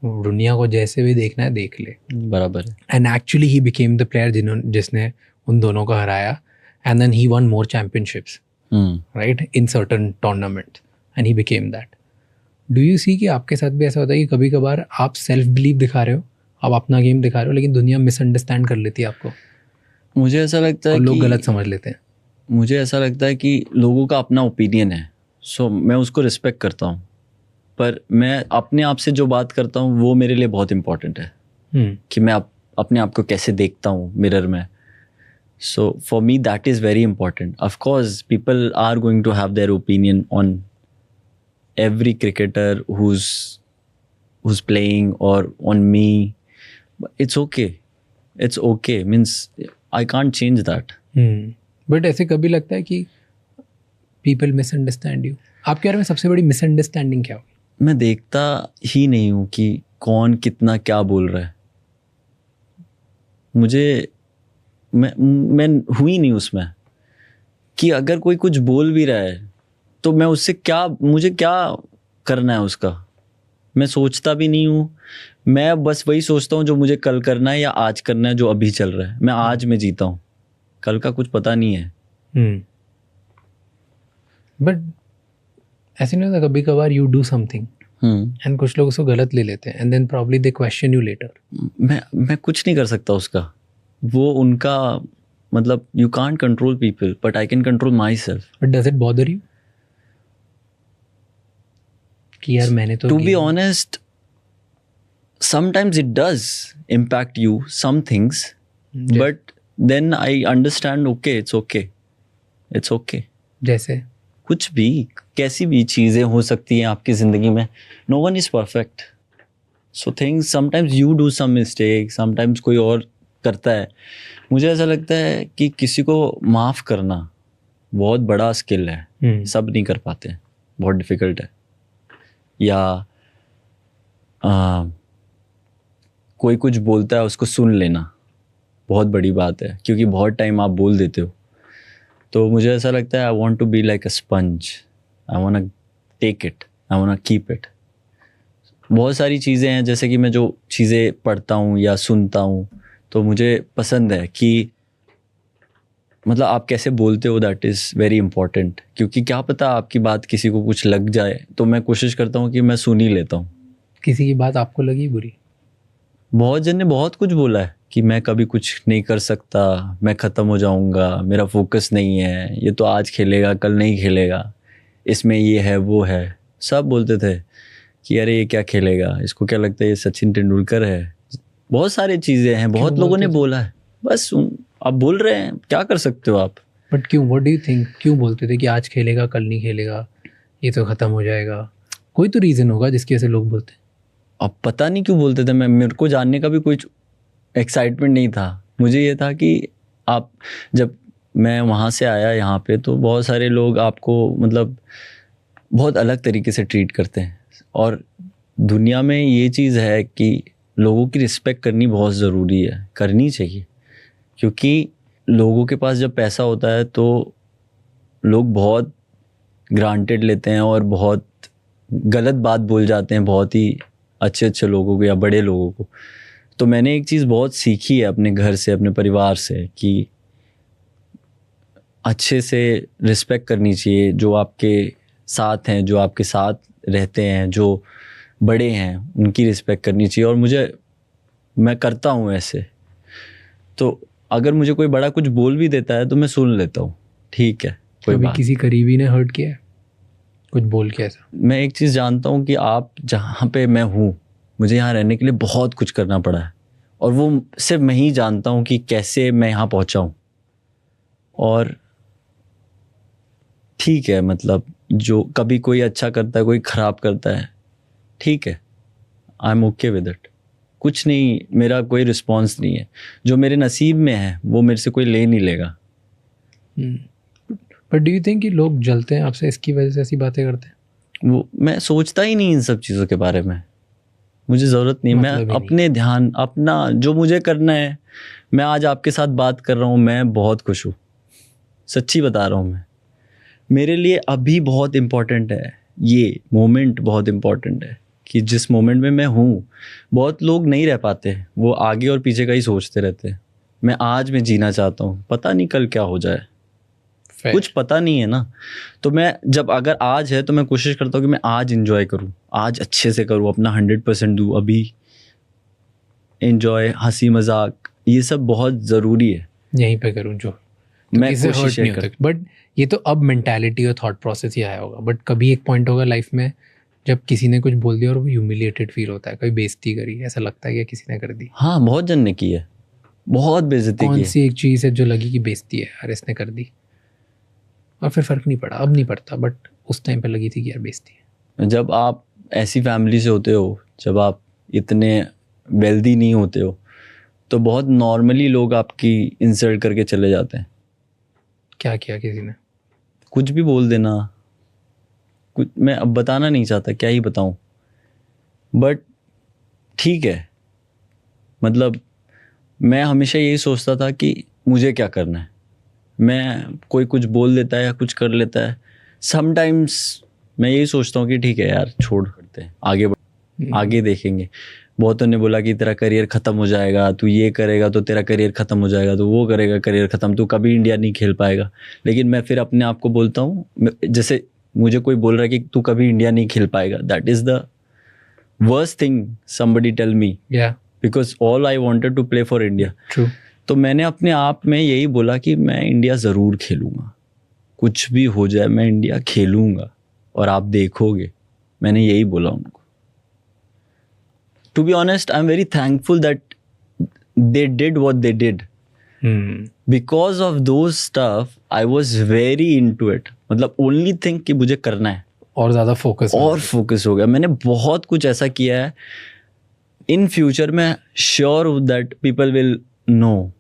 दुनिया को जैसे भी देखना है देख ले, बराबर. And actually he became the player जिसने उन दोनों को हराया. And then he won more championships, right, in certain tournament, and he became that. Do you see कि आपके साथ भी ऐसा होता है कि कभी कभार आप सेल्फ बिलीव दिखा रहे हो, आप अपना गेम दिखा रहे हो, लेकिन दुनिया मिसअंडरस्टैंड कर लेती है आपको? मुझे ऐसा लगता है लोग गलत समझ लेते हैं. मुझे ऐसा लगता है कि लोगों का अपना ओपिनियन है, सो मैं उसको रिस्पेक्ट करता हूँ, पर मैं अपने आप से जो बात करता हूँ वो मेरे लिए बहुत इम्पोर्टेंट है. कि मैं अपने आप को कैसे देखता हूँ मिरर में. So for me that is very important. Of course people are going to have their opinion on every cricketer who's playing or on me. It's okay, means I can't change that. But ऐसे कभी लगता है कि पीपल मिसअंडरस्टैंड यू? आपके बारे में सबसे बड़ी मिसअंडरस्टैंडिंग क्या होगी? मैं देखता ही नहीं हूँ कि कौन कितना क्या बोल रहा है. मैं हुई नहीं उसमें कि अगर कोई कुछ बोल भी रहा है तो मैं उससे मुझे क्या करना है उसका. मैं सोचता भी नहीं हूँ. मैं बस वही सोचता हूँ जो मुझे कल करना है या आज करना है, जो अभी चल रहा है. मैं आज में जीता हूँ, कल का कुछ पता नहीं है. बट ऐसे नहीं होता कभी कभार यू डू समथिंग एंड कुछ लोग उसको गलत ले लेते हैं and then probably they question you later? मैं कुछ नहीं कर सकता उसका, वो उनका मतलब you can't control people but I can control myself. But does it bother you कि यार मैंने तो, to be honest, sometimes it does impact you, some things, but then I understand, okay, it's okay. जैसे कुछ भी, कैसी भी चीज़ें हो सकती हैं आपकी ज़िंदगी में. No one is perfect. So things, sometimes you do some mistake, sometimes कोई और करता है. मुझे ऐसा लगता है कि किसी को माफ़ करना बहुत बड़ा स्किल है. सब नहीं कर पाते, बहुत डिफ़िकल्ट है. या कोई कुछ बोलता है उसको सुन लेना बहुत बड़ी बात है, क्योंकि बहुत टाइम आप बोल देते हो. तो मुझे ऐसा लगता है I want to be like a sponge. I want take it, I want keep it. बहुत सारी चीज़ें हैं, जैसे कि मैं जो चीज़ें पढ़ता हूँ या सुनता हूँ तो मुझे पसंद है कि मतलब आप कैसे बोलते हो, दैट इज़ वेरी इंपॉर्टेंट. क्योंकि क्या पता आपकी बात किसी को कुछ लग जाए, तो मैं कोशिश करता हूँ कि मैं सुन ही लेता हूँ. किसी की बात आपको लगी बुरी? बहुत जन ने बहुत कुछ बोला है कि मैं कभी कुछ नहीं कर सकता, मैं ख़त्म हो जाऊंगा, मेरा फोकस नहीं है, ये तो आज खेलेगा कल नहीं खेलेगा, इसमें ये है वो है. सब बोलते थे कि अरे ये क्या खेलेगा, इसको क्या लगता है ये सचिन तेंदुलकर है. बहुत सारी चीज़ें हैं, बहुत लोगों ने बोला है. बस आप बोल रहे हैं, क्या कर सकते हो आप. बट क्यों, व्हाट डू यू थिंक, क्यों बोलते थे कि आज खेलेगा कल नहीं खेलेगा, ये तो ख़त्म हो जाएगा? कोई तो रीज़न होगा जिसकी वजह से लोग बोलते हैं। अब पता नहीं क्यों बोलते थे, मेरे को जानने का भी कोई एक्साइटमेंट नहीं था। मुझे ये था कि आप, जब मैं वहाँ से आया यहाँ पे, तो बहुत सारे लोग आपको मतलब बहुत अलग तरीके से ट्रीट करते हैं, और दुनिया में ये चीज़ है कि लोगों की रिस्पेक्ट करनी बहुत ज़रूरी है, करनी चाहिए। क्योंकि लोगों के पास जब पैसा होता है तो लोग बहुत ग्रांटेड लेते हैं और बहुत गलत बात बोल जाते हैं बहुत ही अच्छे अच्छे लोगों को या बड़े लोगों को। तो मैंने एक चीज़ बहुत सीखी है अपने घर से, अपने परिवार से, कि अच्छे से रिस्पेक्ट करनी चाहिए। जो आपके साथ हैं, जो आपके साथ रहते हैं, जो बड़े हैं, उनकी रिस्पेक्ट करनी चाहिए। और मैं करता हूँ ऐसे। तो अगर मुझे कोई बड़ा कुछ बोल भी देता है तो मैं सुन लेता हूँ, ठीक है, कोई कभी बात। किसी करीबी ने हर्ट किया है कुछ बोल के ऐसा? मैं एक चीज़ जानता हूँ कि आप जहाँ पे मैं हूँ, मुझे यहाँ रहने के लिए बहुत कुछ करना पड़ा है, और वो सिर्फ मैं ही जानता हूँ कि कैसे मैं यहाँ पहुँचा हूँ। और ठीक है, मतलब जो कभी कोई अच्छा करता है, कोई ख़राब करता है, ठीक है, I am okay with it. कुछ नहीं, मेरा कोई रिस्पॉन्स नहीं है। जो मेरे नसीब में है वो मेरे से कोई ले नहीं लेगा। बट डू यू थिंक कि लोग जलते हैं आपसे इसकी वजह से ऐसी बातें करते हैं? वो मैं सोचता ही नहीं इन सब चीज़ों के बारे में, मुझे ज़रूरत नहीं। मतलब मैं ही नहीं। अपने ध्यान, अपना जो मुझे करना है। मैं आज आपके साथ बात कर रहा हूँ, मैं बहुत खुश हूँ, सच्ची बता रहा हूँ। मैं, मेरे लिए अभी बहुत इम्पोर्टेंट है, ये मोमेंट बहुत इम्पोर्टेंट है कि जिस मोमेंट में मैं हूँ। बहुत लोग नहीं रह पाते, वो आगे और पीछे का ही सोचते रहते हैं। मैं आज में जीना चाहता हूँ, पता नहीं कल क्या हो जाए, कुछ पता नहीं है ना। तो मैं जब, अगर आज है तो मैं कोशिश करता हूँ कि मैं आज इंजॉय करूँ, आज अच्छे से करूँ, अपना 100% दूँ। अभी इंजॉय, हंसी मजाक, ये सब बहुत ज़रूरी है। यहीं पे करूँ जो तो मैं किसी से कोशिश हर्ट नहीं ये होता। बट ये तो अब मेंटालिटी और थॉट प्रोसेस ही आया होगा। बट कभी एक पॉइंट होगा लाइफ में जब किसी ने कुछ बोल दिया और वो ह्यूमिलिएटेड फील होता है, कभी बेइज्जती करी, ऐसा लगता है कि किसी ने कर दी? हाँ, बहुत जन ने की है, बहुत बेइज्जती की कौन है। सी एक चीज़ है जो लगी कि बेइज्जती है यार इसने कर दी, और फिर फ़र्क नहीं पड़ा? अब नहीं पड़ता, बट उस टाइम पे लगी थी कि यार बेइज्जती है। जब आप ऐसी फैमिली से होते हो, जब आप इतने वेल्दी नहीं होते हो, तो बहुत नॉर्मली लोग आपकी इंसल्ट करके चले जाते हैं। क्या किया किसी ने? कुछ भी बोल देना, कुछ, मैं अब बताना नहीं चाहता, क्या ही बताऊं। बट ठीक है, मतलब मैं हमेशा यही सोचता था कि मुझे क्या करना है। मैं, कोई कुछ बोल देता है या कुछ कर लेता है, समटाइम्स मैं यही सोचता हूँ कि ठीक है यार, छोड़ करते हैं, आगे देखेंगे। बहुतों ने बोला कि तेरा करियर ख़त्म हो जाएगा, तू ये करेगा तो तेरा करियर ख़त्म हो जाएगा, तो वो करेगा करियर ख़त्म, तू कभी इंडिया नहीं खेल पाएगा। लेकिन मैं फिर अपने आप को बोलता हूँ, जैसे मुझे कोई बोल रहा है कि तू कभी इंडिया नहीं खेल पाएगा, that is the worst thing somebody tell me, because all I wanted to play for India. True. तो मैंने अपने आप में यही बोला कि मैं इंडिया ज़रूर खेलूँगा, कुछ भी हो जाए मैं इंडिया खेलूँगा, और आप देखोगे। मैंने यही बोला उनको। To be honest, I'm very thankful that they did what they did. Because of those stuff, I was very into it. मतलब only thing कि मुझे करना है, और ज़्यादा फोकस हो गया। मैंने बहुत कुछ ऐसा किया है। इन फ्यूचर मैं श्योर हूँ that people will know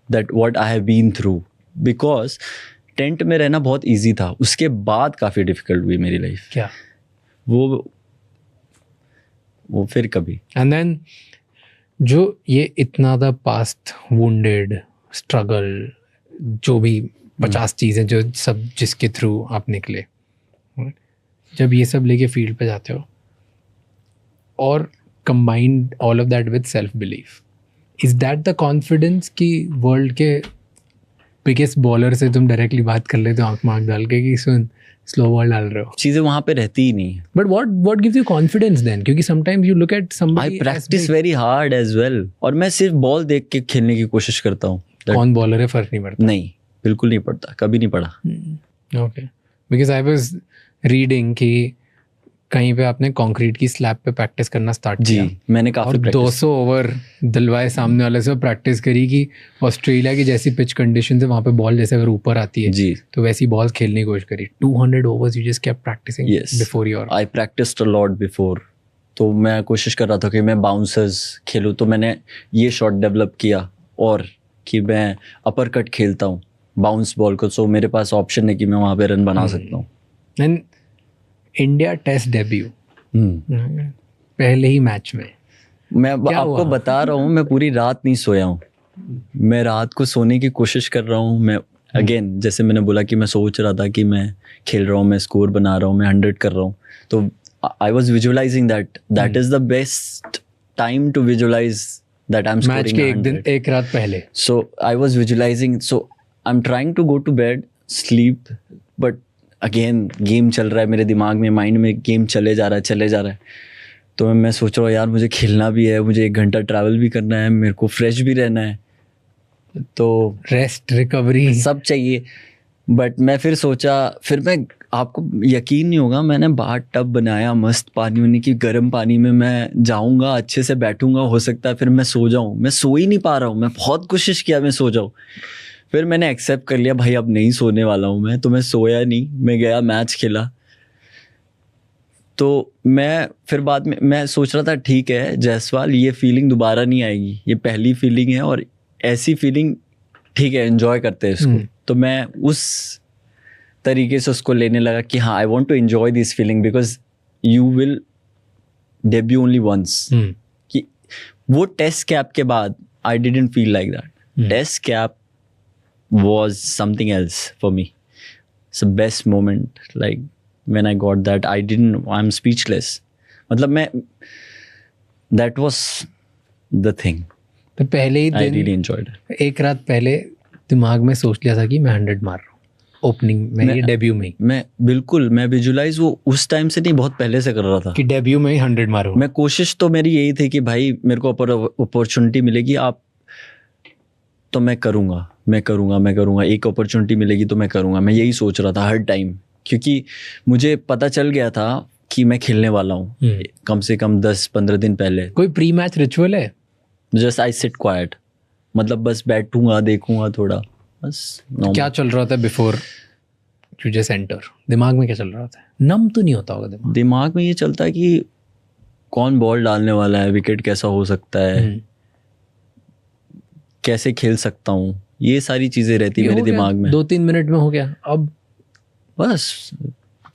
that what I have been through, because tent में रहना बहुत इजी था, उसके बाद काफ़ी डिफिकल्ट हुई मेरी लाइफ। क्या वो फिर कभी। एंड देन जो ये इतना द पास्ट वुंडेड स्ट्रगल, जो भी 50 चीज़ें जो सब जिसके थ्रू आप निकले, जब ये सब लेके फील्ड पे जाते हो और combined all of that with self belief, is that the confidence कि वर्ल्ड के बिगेस्ट बॉलर से तुम डायरेक्टली बात कर लेते हो आँख में आँख डाल के कि सुन स्लो बॉल डाल रहे हो? चीज़ें वहाँ पे रहती ही नहीं है। But what gives you confidence then? क्योंकि sometimes you look at somebody I practise very hard as well, और मैं सिर्फ बॉल देख के खेलने की कोशिश करता हूँ। कौन बॉलर है फर्क नहीं पड़ता। नहीं, बिल्कुल नहीं पड़ता, कभी नहीं पड़ा। Okay, because I was reading कि कहीं पे आपने कंक्रीट की स्लैब पे प्रैक्टिस करना स्टार्ट जी किया मैंने और काफ़ी प्रैक्टिस 200 ओवर दिलवाए सामने वाले से प्रैक्टिस करी कि ऑस्ट्रेलिया की जैसी पिच कंडीशन है वहाँ पे बॉल जैसे अगर ऊपर आती है जी तो वैसी बॉल खेलने की कोशिश करी. 200 overs you just kept practising yes before your. I practised a lot before. तो मैं कोशिश कर रहा था कि मैं बाउंसर्स खेलूँ, तो मैंने ये शॉट डेवलप किया और कि मैं अपर कट खेलता हूँ बाउंस बॉल को, सो मेरे पास ऑप्शन है कि मैं वहाँ पे रन बना सकता हूँ. एंड इंडिया टेस्ट डेब्यू पहले ही मैच में मैं क्या आपको हुआ? बता रहा हूँ, मैं पूरी रात नहीं सोया हूँ. मैं रात को सोने की कोशिश कर रहा हूँ. मैं अगेन जैसे मैंने बोला कि मैं सोच रहा था कि मैं खेल रहा हूँ, मैं स्कोर बना रहा हूँ, मैं 100 कर रहा हूँ. तो I was visualising that is the best time to visualise that I am match scoring के एक दिन एक रात पहले. So I was visualizing. So I'm trying to go to bed, sleep, but again game चल रहा है मेरे दिमाग में, माइंड में गेम चले जा रहा है. तो मैं सोच रहा हूँ यार मुझे खेलना भी है, मुझे 1 घंटा ट्रैवल भी करना है, मेरे को फ्रेश भी रहना है, तो रेस्ट रिकवरी सब चाहिए. बट मैं फिर सोचा, फिर मैं आपको यकीन नहीं होगा, मैंने बाहर टब बनाया मस्त पानी वानी की, गर्म पानी में मैं जाऊंगा, अच्छे से बैठूंगा, हो सकता है फिर मैं सो जाऊं. मैं सो ही नहीं पा रहा हूँ, मैं बहुत कोशिश किया मैं सो जाऊं. फिर मैंने एक्सेप्ट कर लिया भाई अब नहीं सोने वाला हूँ मैं, तो मैं सोया नहीं, मैं गया मैच खेला. तो मैं फिर बाद में मैं सोच रहा था ठीक है जायसवाल, ये फीलिंग दोबारा नहीं आएगी, ये पहली फीलिंग है और ऐसी फीलिंग ठीक है एंजॉय करते हैं इसको. तो मैं उस तरीके से उसको लेने लगा कि हाँ I want to enjoy this feeling because you will debut only once. कि वो टेस्ट कैप के बाद I didn't feel like that. Test cap was something else for me. It's the best moment. Like when I got that, I'm speechless. मतलब मैं that was the thing. तो पहले ही I दिन really enjoyed it. एक रात पहले दिमाग में सोच लिया था कि मैं 100 मार रहा हूँ ओपनिंग में, ये डेब्यू में ही. मैं बिल्कुल मैं विजुलाइज वो उस टाइम से नहीं, बहुत पहले से कर रहा था कि डेब्यू में ही 100 मारूं. मैं कोशिश तो मेरी यही थी कि भाई मेरे को अपॉर्चुनिटी मिलेगी, आप तो मैं करूँगा. एक अपॉर्चुनिटी मिलेगी तो मैं करूँगा. मैं यही सोच रहा था हर टाइम, क्योंकि मुझे पता चल गया था कि मैं खेलने वाला हूँ कम से कम 10-15 दिन पहले. कोई प्री मैच रिचुअल है? जस्ट आई सिट क्वाइट, मतलब बस बैठूंगा देखूंगा थोड़ा बस. क्या चल रहा था बिफोर यू जस्ट एंटर? दिमाग में क्या चल रहा था? नम तो नहीं होता होगा दिमाग में ये चलता है कि कौन बॉल डालने वाला है, विकेट कैसा हो सकता है, कैसे खेल सकता हूँ, ये सारी चीजें रहती मेरे दिमाग में. 2-3 मिनट में हो गया. अब बस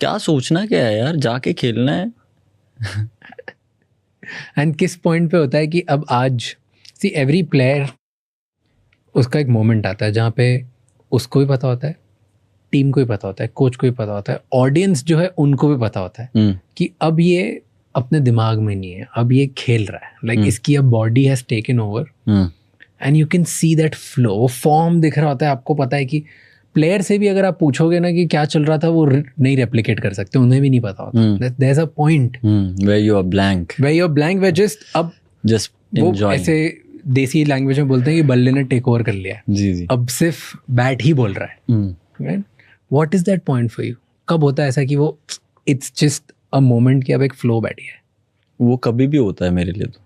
क्या सोचना क्या है यार, जाके खेलना है. एंड किस पॉइंट पे होता है कि अब आज सी एवरी प्लेयर, उसका एक मोमेंट आता है जहाँ पे उसको भी पता होता है, टीम को भी पता होता है, कोच को भी पता होता है, ऑडियंस जो है उनको भी पता होता है कि अब ये अपने दिमाग में नहीं है, अब ये खेल रहा है. लाइक इसकी अब body has taken over and you can see that flow, form दिख रहा होता है. आपको पता है कि प्लेयर से भी अगर आप पूछोगे ना कि क्या चल रहा था, वो नहीं रेप्लिकेट कर सकते, उन्हें भी नहीं पता होता. There is a point where you are blank, where just अब just वो enjoying. ऐसे देसी लैंग्वेज में बोलते हैं कि बल्ले ने टेक ओवर कर लिया है, जी अब सिर्फ बैट ही बोल रहा है. What is that point for you? कब होता है ऐसा कि वो इट्स जस्ट अ मोमेंट कि अब एक फ्लो बैठी है? वो कभी भी होता है मेरे लिए, तो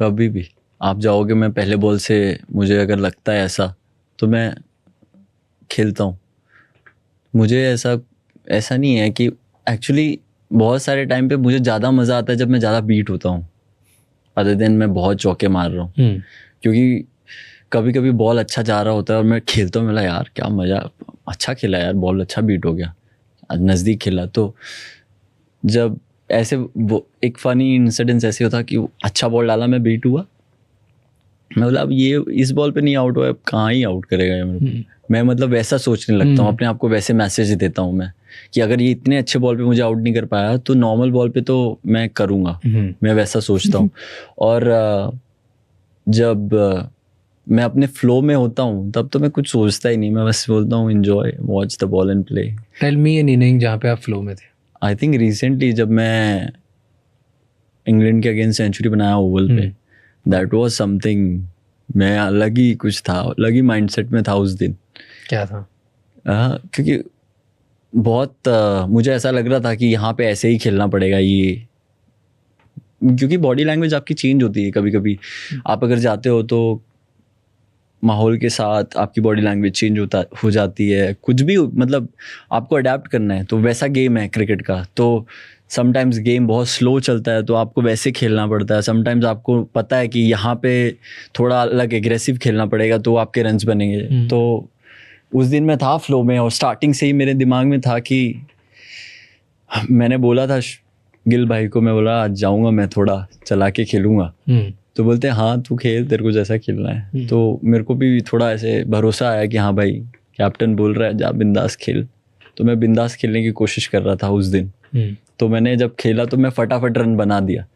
कभी भी आप जाओगे, मैं पहले बॉल से मुझे अगर लगता है ऐसा तो मैं खेलता हूँ. मुझे ऐसा नहीं है कि एक्चुअली बहुत सारे टाइम पे मुझे ज़्यादा मज़ा आता है जब मैं ज़्यादा बीट होता हूँ, अदर दिन मैं बहुत चौके मार रहा हूँ. क्योंकि कभी कभी बॉल अच्छा जा रहा होता है और मैं खेलता हूँ, मिला यार क्या मज़ा, अच्छा खेला यार, बॉल अच्छा बीट हो गया, नज़दीक खेला. तो जब ऐसे वो एक फ़नी इंसिडेंस ऐसे होता कि अच्छा बॉल डाला, मैं बीट हुआ, मैं बोला अब ये इस बॉल पे नहीं आउट हुआ, अब कहाँ ही आउट करेगा ये मेरे को. मैं मतलब वैसा सोचने लगता हूँ, अपने आप को वैसे मैसेज देता हूँ मैं कि अगर ये इतने अच्छे बॉल पे मुझे आउट नहीं कर पाया तो नॉर्मल बॉल पे तो मैं करूँगा. मैं वैसा सोचता हूँ. और जब मैं अपने फ्लो में होता हूँ तब तो मैं कुछ सोचता ही नहीं, मैं बस बोलता हूँ enjoy, watch the ball and play. Tell me an inning जहाँ पे आप फ्लो में थे. आई थिंक रिसेंटली जब मैं इंग्लैंड के अगेंस्ट सेंचुरी बनाया ओवल पे, दैट वाज समथिंग. मैं अलग ही कुछ था, अलग ही माइंडसेट में था उस दिन. क्या था? क्योंकि बहुत मुझे ऐसा लग रहा था कि यहाँ पे ऐसे ही खेलना पड़ेगा ये, क्योंकि बॉडी लैंग्वेज आपकी चेंज होती है कभी कभी। आप अगर जाते हो तो माहौल के साथ आपकी बॉडी लैंग्वेज चेंज हो जाती है, कुछ भी मतलब आपको अडेप्ट करना है। तो वैसा गेम है क्रिकेट का, तो समटाइम्स गेम बहुत स्लो चलता है तो आपको वैसे खेलना पड़ता है। समटाइम्स आपको पता है कि यहाँ पे थोड़ा अलग एग्रेसिव खेलना पड़ेगा तो आपके रन्स बनेंगे। तो उस दिन मैं था फ्लो में, और स्टार्टिंग से ही मेरे दिमाग में था कि मैंने बोला था गिल भाई को, मैं बोला आज जाऊँगा, मैं थोड़ा चला के खेलूँगा। तो बोलते हैं हाँ तू खेल, तेरे को जैसा खेलना है। तो मेरे को भी थोड़ा ऐसे भरोसा आया कि हाँ भाई कैप्टन बोल रहा है जा बिंदास खेल। तो मैं बिंदास खेलने की कोशिश कर रहा था उस दिन। तो मैंने जब खेला तो मैं फटाफट रन बना दिया,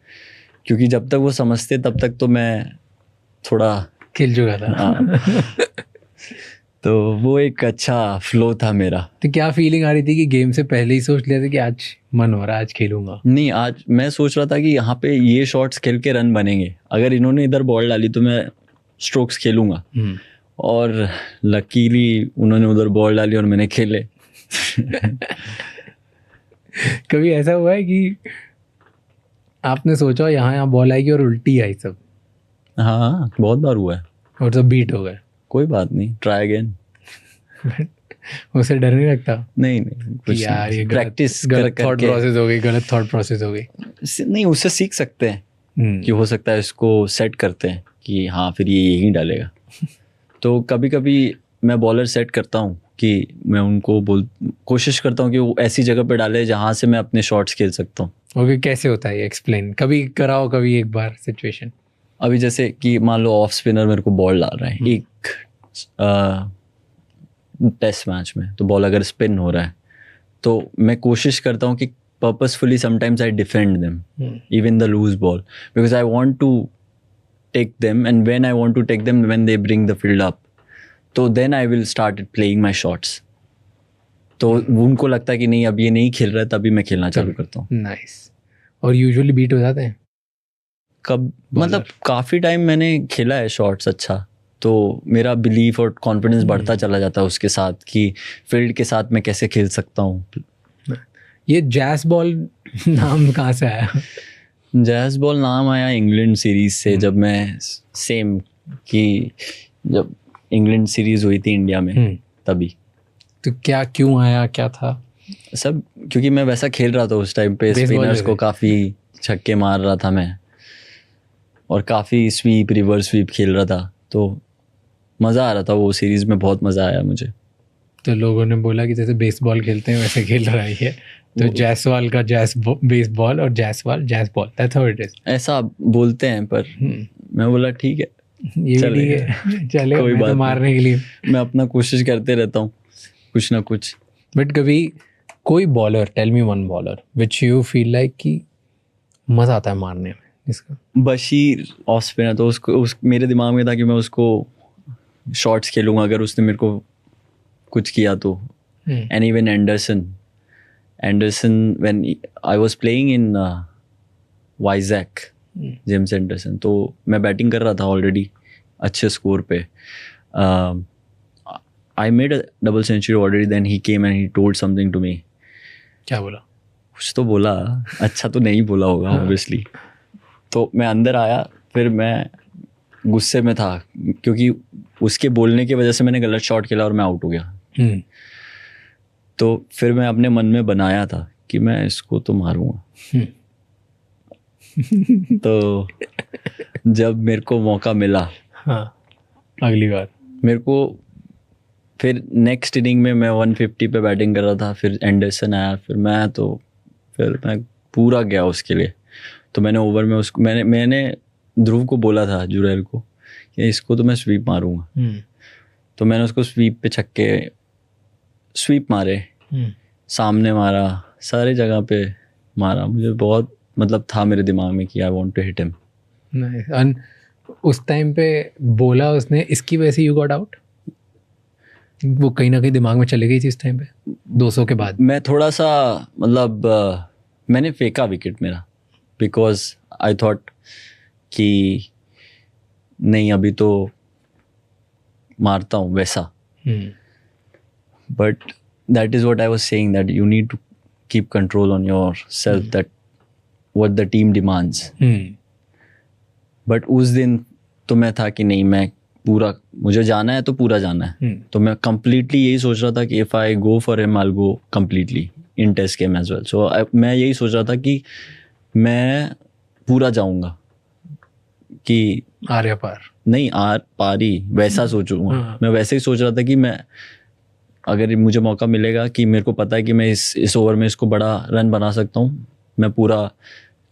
क्योंकि जब तक वो समझते तब तक तो मैं थोड़ा खेल चुका था। तो वो एक अच्छा फ्लो था मेरा। तो क्या फीलिंग आ रही थी कि गेम से पहले ही सोच लिया था कि आज मन हो रहा है आज खेलूंगा? नहीं, आज मैं सोच रहा था कि यहाँ पे ये शॉट्स खेल के रन बनेंगे, अगर इन्होंने इधर बॉल डाली तो मैं स्ट्रोक्स खेलूंगा। और लकीली उन्होंने उधर बॉल डाली और मैंने खेले। कभी ऐसा हुआ है कि आपने सोचा यहाँ बॉल आएगी और उल्टी आई सब? हाँ बहुत बार हुआ है। और सब बीट हो गए? कोई बात नहीं, ट्राई अगेन। उसे डर नहीं लगता? नहीं कुछ यार ये प्रैक्टिस गलत थॉट प्रोसेस हो गई, गलत थॉट प्रोसेस हो गई। नहीं, उससे सीख सकते हैं कि हो सकता है इसको सेट करते हैं कि हाँ फिर ये यही डालेगा। तो कभी कभी मैं बॉलर सेट करता हूँ कि मैं उनको कोशिश करता हूँ कि वो ऐसी जगह पे डाले जहाँ से मैं अपने शॉट्स खेल सकता हूँ। ओके, कैसे होता है ये एक्सप्लेन, कभी कराओ कभी एक बार सिचुएशन। अभी जैसे कि मान लो ऑफ स्पिनर मेरे को बॉल डाल रहा है एक टेस्ट मैच में, तो बॉल अगर स्पिन हो रहा है तो मैं कोशिश करता हूँ कि purposefully sometimes I defend them even the loose ball, because I want to take them, and when I want to take them when they bring the field up, तो then I will start playing my shots. तो उनको लगता है कि नहीं अब ये नहीं खेल रहा है, तभी मैं खेलना चालू करता हूँ। नाइस। और यूजुअली बीट हो जाते हैं कब? मतलब काफ़ी टाइम मैंने खेला है शॉट्स अच्छा, तो मेरा बिलीफ और कॉन्फिडेंस बढ़ता चला जाता है उसके साथ कि फील्ड के साथ मैं कैसे खेल सकता हूँ। ये जैस बॉल नाम कहाँ से आया? जैस बॉल नाम आया इंग्लैंड सीरीज से, जब मैं सेम कि जब इंग्लैंड सीरीज हुई थी इंडिया में तभी। तो क्या क्यों आया, क्या था सब? क्योंकि मैं वैसा खेल रहा था उस टाइम पे, स्पिनर्स को काफ़ी छक्के मार रहा था मैं, और काफ़ी स्वीप रिवर्स स्वीप खेल रहा था, तो मज़ा आ रहा था वो सीरीज़ में, बहुत मज़ा आया मुझे। तो लोगों ने बोला कि जैसे बेसबॉल खेलते हैं वैसे खेल रहा है, तो जायसवाल का बेसबॉल और जायसवाल जैस ball, that's how it is. ऐसा बोलते हैं, पर मैं बोला ठीक है, ये भी ठीक है, चलेगा, कोई मैं बात तो मारने के लिए मैं अपना कोशिश करते रहता हूँ कुछ ना कुछ। बट कभी कोई bowler, tell me one bowler which you feel like कि मज़ा आता है मारने में इसका? बशीर ऑफ स्पिनर, तो उसको मेरे दिमाग में था कि मैं उसको शॉट्स खेलूंगा अगर उसने मेरे को कुछ किया तो। And even Anderson when I was playing in Vizag, James Anderson, तो मैं बैटिंग कर रहा था ऑलरेडी अच्छे स्कोर पे। I made a double century already, then he came and he told something to me. क्या बोला? कुछ तो बोला, अच्छा तो नहीं बोला होगा ऑब्वियसली। तो मैं अंदर आया, फिर मैं गुस्से में था क्योंकि उसके बोलने की वजह से मैंने गलत शॉट खेला और मैं आउट हो गया। तो फिर मैं अपने मन में बनाया था कि मैं इसको तो मारूंगा। तो जब मेरे को मौका मिला, हाँ, अगली बार मेरे को फिर नेक्स्ट इनिंग में मैं 150 पे बैटिंग कर रहा था, फिर एंडरसन आया, फिर मैं पूरा गया उसके लिए। तो मैंने ओवर में उसको मैंने ध्रुव को बोला था, जुरैल को, कि इसको तो मैं स्वीप मारूंगा। तो मैंने उसको स्वीप पे छक्के स्वीप मारे, सामने मारा, सारी जगह पे मारा। मुझे बहुत मतलब था मेरे दिमाग में कि I want to hit him. उस टाइम पे बोला उसने, इसकी वजह से यू गॉट आउट? वो कहीं ना कहीं दिमाग में चली गई थी इस टाइम पे 200 के बाद? मैं थोड़ा सा मतलब मैंने फेंका विकेट मेरा, बिकॉज आई थॉट कि नहीं अभी तो मारता हूँ वैसा। But that is what I was saying, that you need to keep control on yourself, that what the team demands. But उस दिन तो मैं था कि नहीं, मैं पूरा, मुझे जाना है तो पूरा जाना है. तो मैं completely यही सोच रहा था कि if I go for him, I'll go completely in test game as well. So मैं यही सोच रहा था कि मैं पूरा जाऊंगा, कि आर्या पार नहीं, आर पार ही वैसा सोचूंगा. मैं वैसे ही सोच रहा था कि मैं, अगर मुझे मौका मिलेगा कि मेरे को पता है कि मैं इस ओवर में इसको बड़ा रन बना सकता हूँ, मैं पूरा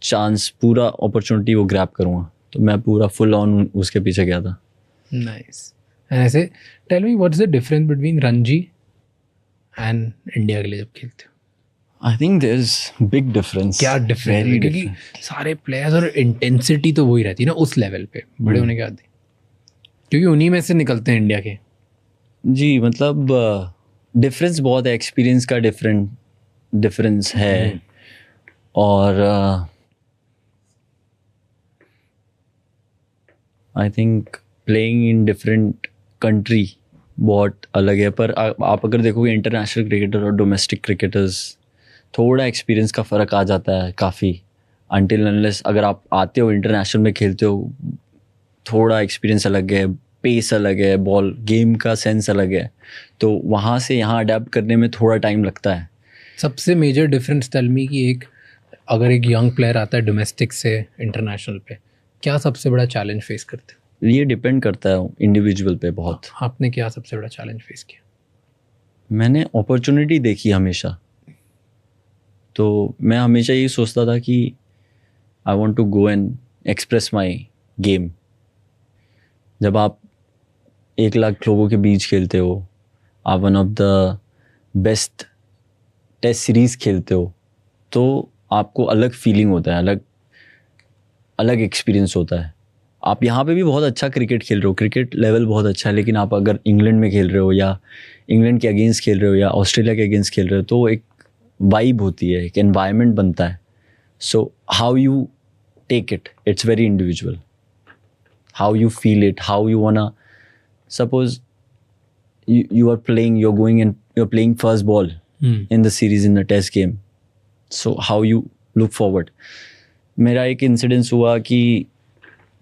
चांस, पूरा अपॉर्चुनिटी वो ग्रैब करूँगा. तो मैं पूरा फुल ऑन उसके पीछे गया था. नाइस. एंड ऐसे tell me what is the difference between Ranji and India के लिए जब खेलते हो? I think there is big difference. क्या डिफरेंस है? क्योंकि सारे प्लेयर्स और इंटेंसिटी तो वही रहती है ना उस लेवल पे बड़े होने के बाद, क्योंकि उन्हीं में से निकलते हैं इंडिया के. जी, मतलब डिफरेंस बहुत है, एक्सपीरियंस का डिफरेंस है. और I think playing in different country बहुत अलग है. पर आप अगर देखोगे इंटरनेशनल क्रिकेटर और डोमेस्टिक क्रिकेटर्स, थोड़ा एक्सपीरियंस का फ़र्क आ जाता है काफ़ी. अनटिल अनलेस अगर आप आते हो इंटरनेशनल में खेलते हो, थोड़ा एक्सपीरियंस अलग है, पेस अलग है, बॉल गेम का सेंस अलग है. तो वहाँ से यहाँ अडेप्ट करने में थोड़ा टाइम लगता है. सबसे मेजर डिफरेंस टेल मी कि अगर एक यंग प्लेयर आता है डोमेस्टिक से इंटरनेशनल पे, क्या सबसे बड़ा चैलेंज फेस करते हैं? ये डिपेंड करता है इंडिविजुअल पे बहुत. आपने क्या सबसे बड़ा चैलेंज फेस किया? मैंने अपॉर्चुनिटी देखी हमेशा. तो मैं हमेशा यही सोचता था कि I want to go and express my game. जब आप 1 लाख लोगों के बीच खेलते हो, आप one of the best test series खेलते हो, तो आपको अलग फीलिंग होता है, अलग एक्सपीरियंस होता है. आप यहाँ पे भी बहुत अच्छा क्रिकेट खेल रहे हो, क्रिकेट लेवल बहुत अच्छा है, लेकिन आप अगर इंग्लैंड में खेल रहे हो या इंग्लैंड के अगेंस्ट खेल रहे हो या ऑस्ट्रेलिया के अगेंस्ट खेल रहे हो, तो एक वाइब होती है, एक एनवायरनमेंट बनता है. So how you take it, it's very individual. How you feel it, how you wanna, suppose you are playing, you're playing first ball in the series, in the test game. So how you look forward. मेरा एक इंसिडेंस हुआ कि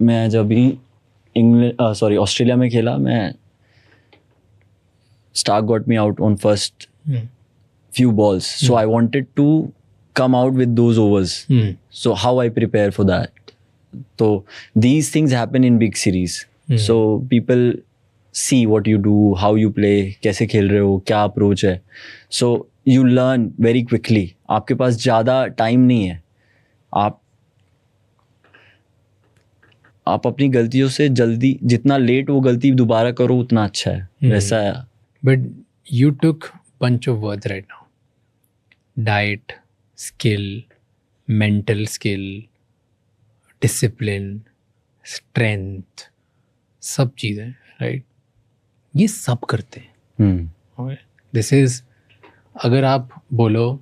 मैं जब भी ऑस्ट्रेलिया में खेला, मैं Stark got me out on first few balls. So I wanted to come out with those overs. So how I prepare for that. So these things happen in big series. So people see what you do, how you play, कैसे खेल रहे हो, क्या अप्रोच है. So you learn very quickly. आपके पास ज़्यादा टाइम नहीं है. आप अपनी गलतियों से जल्दी, जितना लेट वो गलती दोबारा करो उतना अच्छा है. वैसा है. But you took bunch of words right now. Diet, skill, mental skill, discipline, strength, सब चीज़ें, राइट? ये सब करते हैं. दिस इज, अगर आप बोलो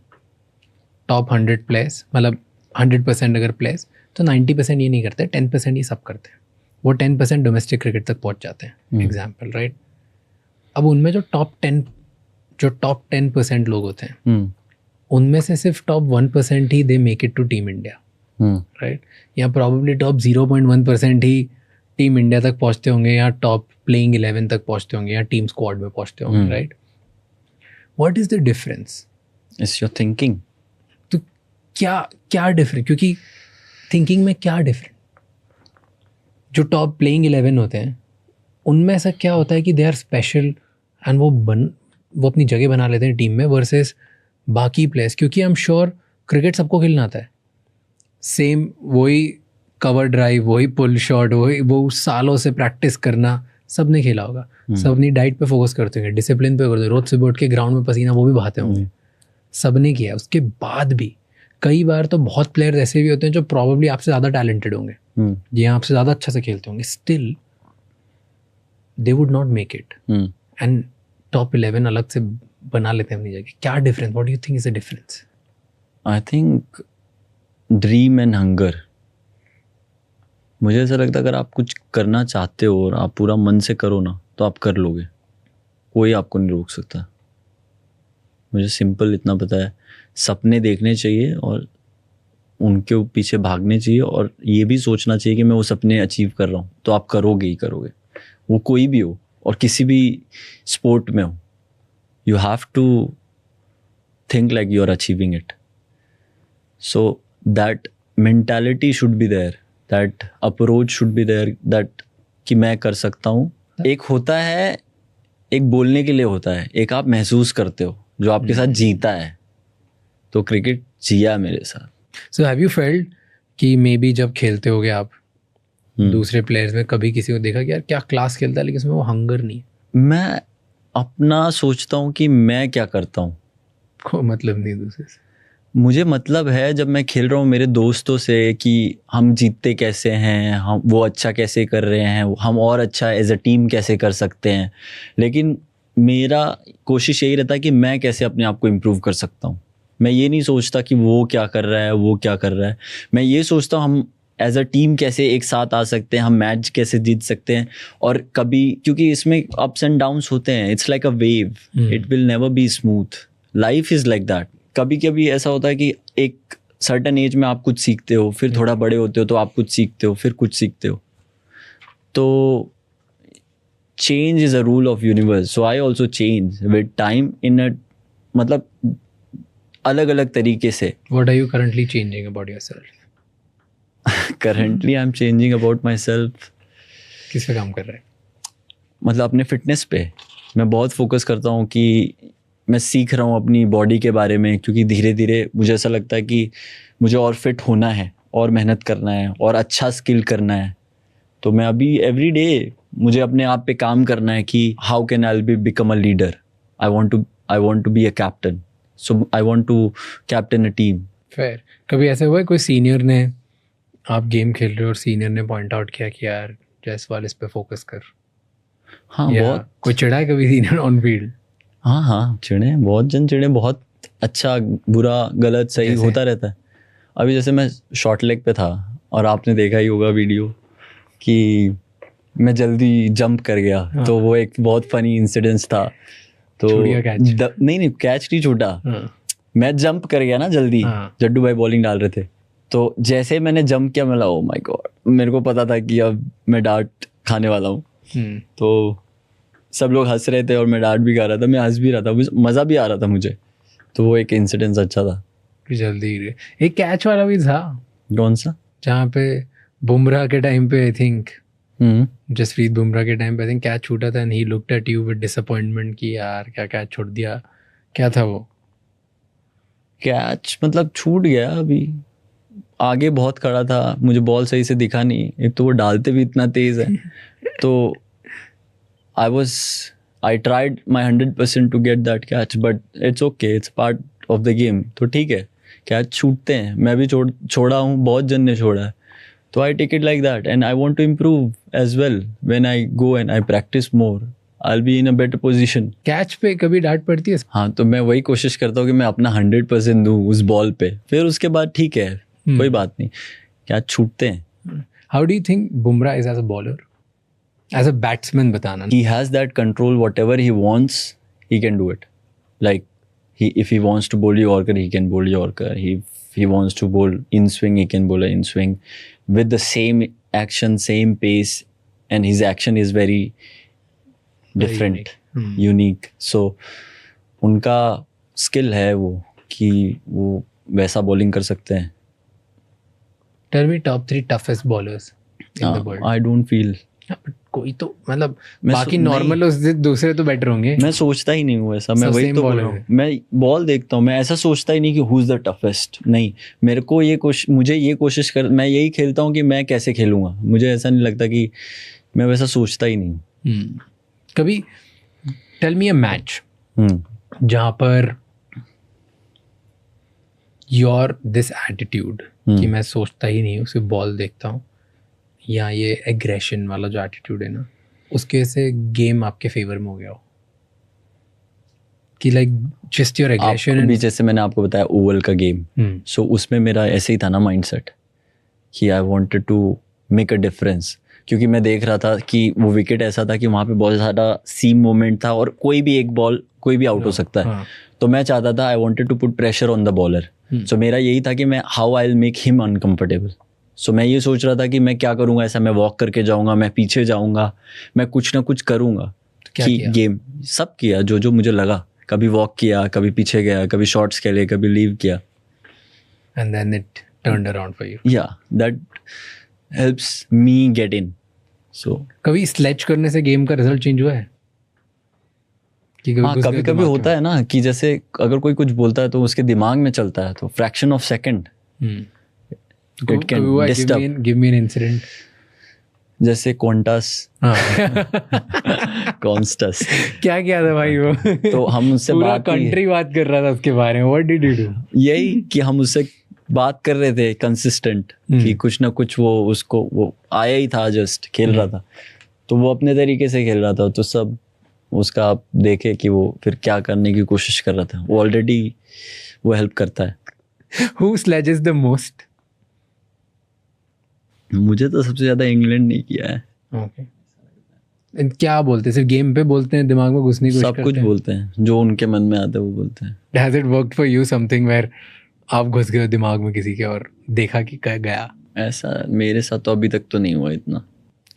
टॉप 100 प्लेयर्स, मतलब 100% अगर प्लेयर्स, तो 90% ये नहीं करते, 10% ये सब करते हैं. वो 10% डोमेस्टिक क्रिकेट तक पहुंच जाते हैं, एग्जाम्पल, राइट? अब उनमें जो टॉप 10% लोग होते हैं, उनमें से सिर्फ टॉप 1% ही they make it to team India, right? या प्रॉब्ली टॉप 0.1% ही टीम इंडिया तक पहुंचते होंगे, या टॉप प्लेइंग 11 तक पहुंचते होंगे, या टीम स्क्वाड में पहुंचते होंगे, right? What is the difference? It's your thinking. तो क्या डिफरेंट? क्योंकि थिंकिंग में क्या डिफरेंट? जो टॉप प्लेइंग 11 होते हैं, उनमें ऐसा क्या होता है कि दे आर स्पेशल एंड वो अपनी जगह बना लेते हैं टीम में, वर्सेस बाकी प्लेयर्स? क्योंकि आई एम श्योर क्रिकेट सबको खेलना आता है, सेम वही कवर ड्राइव, वही पुल शॉट, वो सालों से प्रैक्टिस करना सब ने खेला होगा. सब अपनी डाइट पे फोकस करते होंगे, डिसिप्लिन पे करते हैं, रोज सुबह उठ के ग्राउंड में पसीना वो भी बहाते होंगे, सब ने किया. उसके बाद भी कई बार तो बहुत प्लेयर ऐसे भी होते हैं जो प्रॉबेबली आपसे ज़्यादा टैलेंटेड होंगे, जी आपसे ज़्यादा अच्छा से खेलते होंगे, still they would not make it, and top 11 अलग से बना लेते हैं अपनी जगह. क्या difference? What do you think is the difference? I think dream and hunger. मुझे ऐसा लगता है अगर आप कुछ करना चाहते हो और आप पूरा मन से करो ना, तो आप कर लोगे, कोई आपको नहीं रोक सकता. मुझे सिंपल इतना पता है, सपने देखने चाहिए और उनके पीछे भागने चाहिए, और ये भी सोचना चाहिए कि मैं वो सपने अचीव कर रहा हूँ, तो आप करोगे ही करोगे, वो कोई भी हो और किसी भी स्पोर्ट में हो. You have to think like you are achieving it. So that mentality should be there, that approach should be there, that कि मैं कर सकता हूँ. एक होता है, एक बोलने के लिए होता है, एक आप महसूस करते हो जो आपके साथ जीता है. तो क्रिकेट जिया मेरे साथ. सो हैव यू फेल्ट कि मे बी जब खेलते होगे आप दूसरे प्लेयर्स में कभी किसी को देखा कि यार क्या क्लास खेलता है लेकिन उसमें वो हंगर नहीं है? मैं अपना सोचता हूँ कि मैं क्या करता हूँ, कोई मतलब नहीं दूसरे से. मुझे मतलब है जब मैं खेल रहा हूँ मेरे दोस्तों से कि हम जीतते कैसे हैं, हम वो अच्छा कैसे कर रहे हैं, हम और अच्छा एज अ टीम कैसे कर सकते हैं. लेकिन मेरा कोशिश यही रहता है कि मैं कैसे अपने आप को इम्प्रूव कर सकता हूँ. मैं ये नहीं सोचता कि वो क्या कर रहा है, वो क्या कर रहा है. मैं ये सोचता हूँ हम एज अ टीम कैसे एक साथ आ सकते हैं, हम मैच कैसे जीत सकते हैं. और कभी, क्योंकि इसमें अप्स एंड डाउन्स होते हैं, it's like a wave, it will never be smooth. Life is like that. कभी कभी ऐसा होता है कि एक सर्टेन एज में आप कुछ सीखते हो, फिर थोड़ा बड़े होते हो तो आप कुछ सीखते हो, फिर कुछ सीखते हो. तो change is a rule of universe. So I also change with time in a, मतलब अलग अलग तरीके से. What are you currently changing about yourself? Currently I am changing about my self. किस पे काम कर रहा है? मतलब अपने फिटनेस पे मैं बहुत फोकस करता हूँ कि मैं सीख रहा हूँ अपनी बॉडी के बारे में, क्योंकि धीरे धीरे मुझे ऐसा लगता है कि मुझे और फिट होना है, और मेहनत करना है, और अच्छा स्किल करना है. तो मैं अभी एवरी डे मुझे अपने आप पे काम करना है कि how can I be become a leader. I want to be a captain. So I want to captain a team. Fair. कभी ऐसा हुआ है कोई सीनियर ने, आप गेम खेल रहे हो और सीनियर ने पॉइंट आउट किया कि यार जायसवाल इस पे फोकस कर? हाँ, या बहुत. कोई चिढ़ा है कभी सीनियर ऑन फील्ड? हाँ, चिढ़े, बहुत जन चिढ़े, बहुत. अच्छा बुरा गलत सही जैसे? होता रहता है. अभी जैसे मैं शॉर्ट लेग पे था और आपने देखा ही होगा वीडियो कि मैं जल्दी जंप कर गया. हाँ. तो वो एक बहुत फनी इंसिडेंस था. तो छूट गया कैच? नहीं कैच नहीं छूटा. हाँ. मैं जंप कर गया ना जल्दी. हाँ. जड्डू भाई बॉलिंग डाल रहे थे, तो जैसे मैंने जंप किया मैं ओ माय गॉड, मेरे को पता था कि अब मैं डांट खाने वाला हूँ. तो सब लोग हंस रहे थे और मैं डांट भी खा रहा था, मैं हंस भी रहा था, मज़ा भी आ रहा था मुझे. तो वो एक इंसिडेंस अच्छा था. जल्दी एक कैच वाला भी था. कौन सा? जहाँ पे बुमराह के टाइम पे आई थिंक, जसप्रीत बुमराह के टाइम पे आई थिंक कैच छूटा था and he looked at you with disappointment कि यार क्या कैच छोड़ दिया. क्या था वो कैच? मतलब छूट गया, अभी आगे बहुत खड़ा था, मुझे बॉल सही से दिखा नहीं. एक तो वो डालते भी इतना तेज है. तो I tried my 100% to get that catch, but it's okay, it's part of the game. तो ठीक है, कैच छूटते हैं, मैं भी छोड़ा हूँ, बहुत जन ने छोड़ा है. तो I take it like that and I want to improve as well. When I go and I practice more, I'll be in a better position. Catch पे कभी डांट पड़ती है? हाँ, तो मैं वही कोशिश करता हूँ कि मैं अपना 100% दूँ उस बॉल पे, फिर उसके बाद ठीक है, कोई बात नहीं, कैच छूटते हैं. How do you think Bumrah is as a bowler, as a batsman बताना? He has that control. Whatever he wants, he can do it. Like if he wants to bowl Yorker, he can bowl Yorker. If he wants to bowl in swing, he can bowl in swing with the same action, same pace, and his action is very different, unique. So उनका skill है वो कि वो वैसा bowling कर सकते हैं. Tell me top 3 toughest bowlers in the world. I don't feel. कोई तो मतलब बाकी नॉर्मल उससे दूसरे तो बेटर होंगे. मैं सोचता ही नहीं हूँ ऐसा. मैं वही तो बोल रहा हूँ, मैं बॉल देखता हूँ, मैं ऐसा सोचता ही नहीं कि हु इज द टफेस्ट. नहीं, मेरे को मुझे ये कोशिश कर, मैं यही खेलता हूँ कि मैं कैसे खेलूंगा. मुझे ऐसा नहीं लगता कि मैं वैसा सोचता ही नहीं. कभी टेल मी अ मैच जहाँ पर योर दिस एटीट्यूड कि मैं सोचता ही नहीं हूँ, सिर्फ बॉल देखता हूँ, या ये एग्रेशन वाला जो एटीट्यूड है ना, उसके से गेम आपके फेवर में हो गया हो कि लाइक जस्ट योर एग्रेशन. भी जैसे मैंने आपको बताया ओवल का गेम, सो उसमें मेरा ऐसे ही था ना माइंडसेट कि I wanted to make a difference, क्योंकि मैं देख रहा था कि वो विकेट ऐसा था कि वहाँ पे बहुत ज़्यादा सीम मोमेंट था और कोई भी एक बॉल कोई भी आउट हो सकता है. तो मैं चाहता था I wanted to put pressure on the bowler. So मेरा यही था कि मैं how I will make him uncomfortable. So मैं ये सोच रहा था कि मैं क्या करूँगा, ऐसा मैं वॉक करके जाऊँगा, मैं पीछे जाऊँगा, मैं कुछ ना कुछ करूँगा. क्या कि किया? गेम सब किया जो मुझे लगा. कभी वॉक किया, कभी पीछे गया, कभी शॉट्स खेले, कभी लीव किया. And then it turned around for you. Yeah, that helps me get in. So कभी स्लेज करने से गेम का रिजल्ट चेंज हुआ है? कि हाँ, कभी कभी होता है ना कि जैसे अगर कोई कुछ बोलता है तो उसके दिमाग में चलता है, तो fraction of second it can disturb. Give me an incident. जैसे क्वांटस कॉन्स्टस. क्या किया था भाई वो? तो हम उससे पूरा बात की, कंट्री बात कर रहा था उसके बारे में. What did you do? यही कि हम उससे बात कर रहे थे कंसिस्टेंट कि कुछ ना कुछ वो आया ही था, जस्ट खेल रहा था, तो वो अपने तरीके से खेल रहा था. तो सब उसका आप देखे कि वो फिर क्या करने की कोशिश कर रहा था. वो ऑलरेडी वो हेल्प करता है. Who sledges the most? मुझे तो सबसे ज्यादा इंग्लैंड ने किया है. Okay. And क्या बोलते हैं? सिर्फ गेम पे बोलते हैं, दिमाग में घुसने की कोशिश सब करते कुछ हैं? बोलते हैं, जो उनके मन में आता है वो बोलते हैं. Has it worked for you something where आप घुस गए दिमाग में किसी के और देखा कि क्या गया? ऐसा मेरे साथ तो अभी तक तो नहीं हुआ इतना.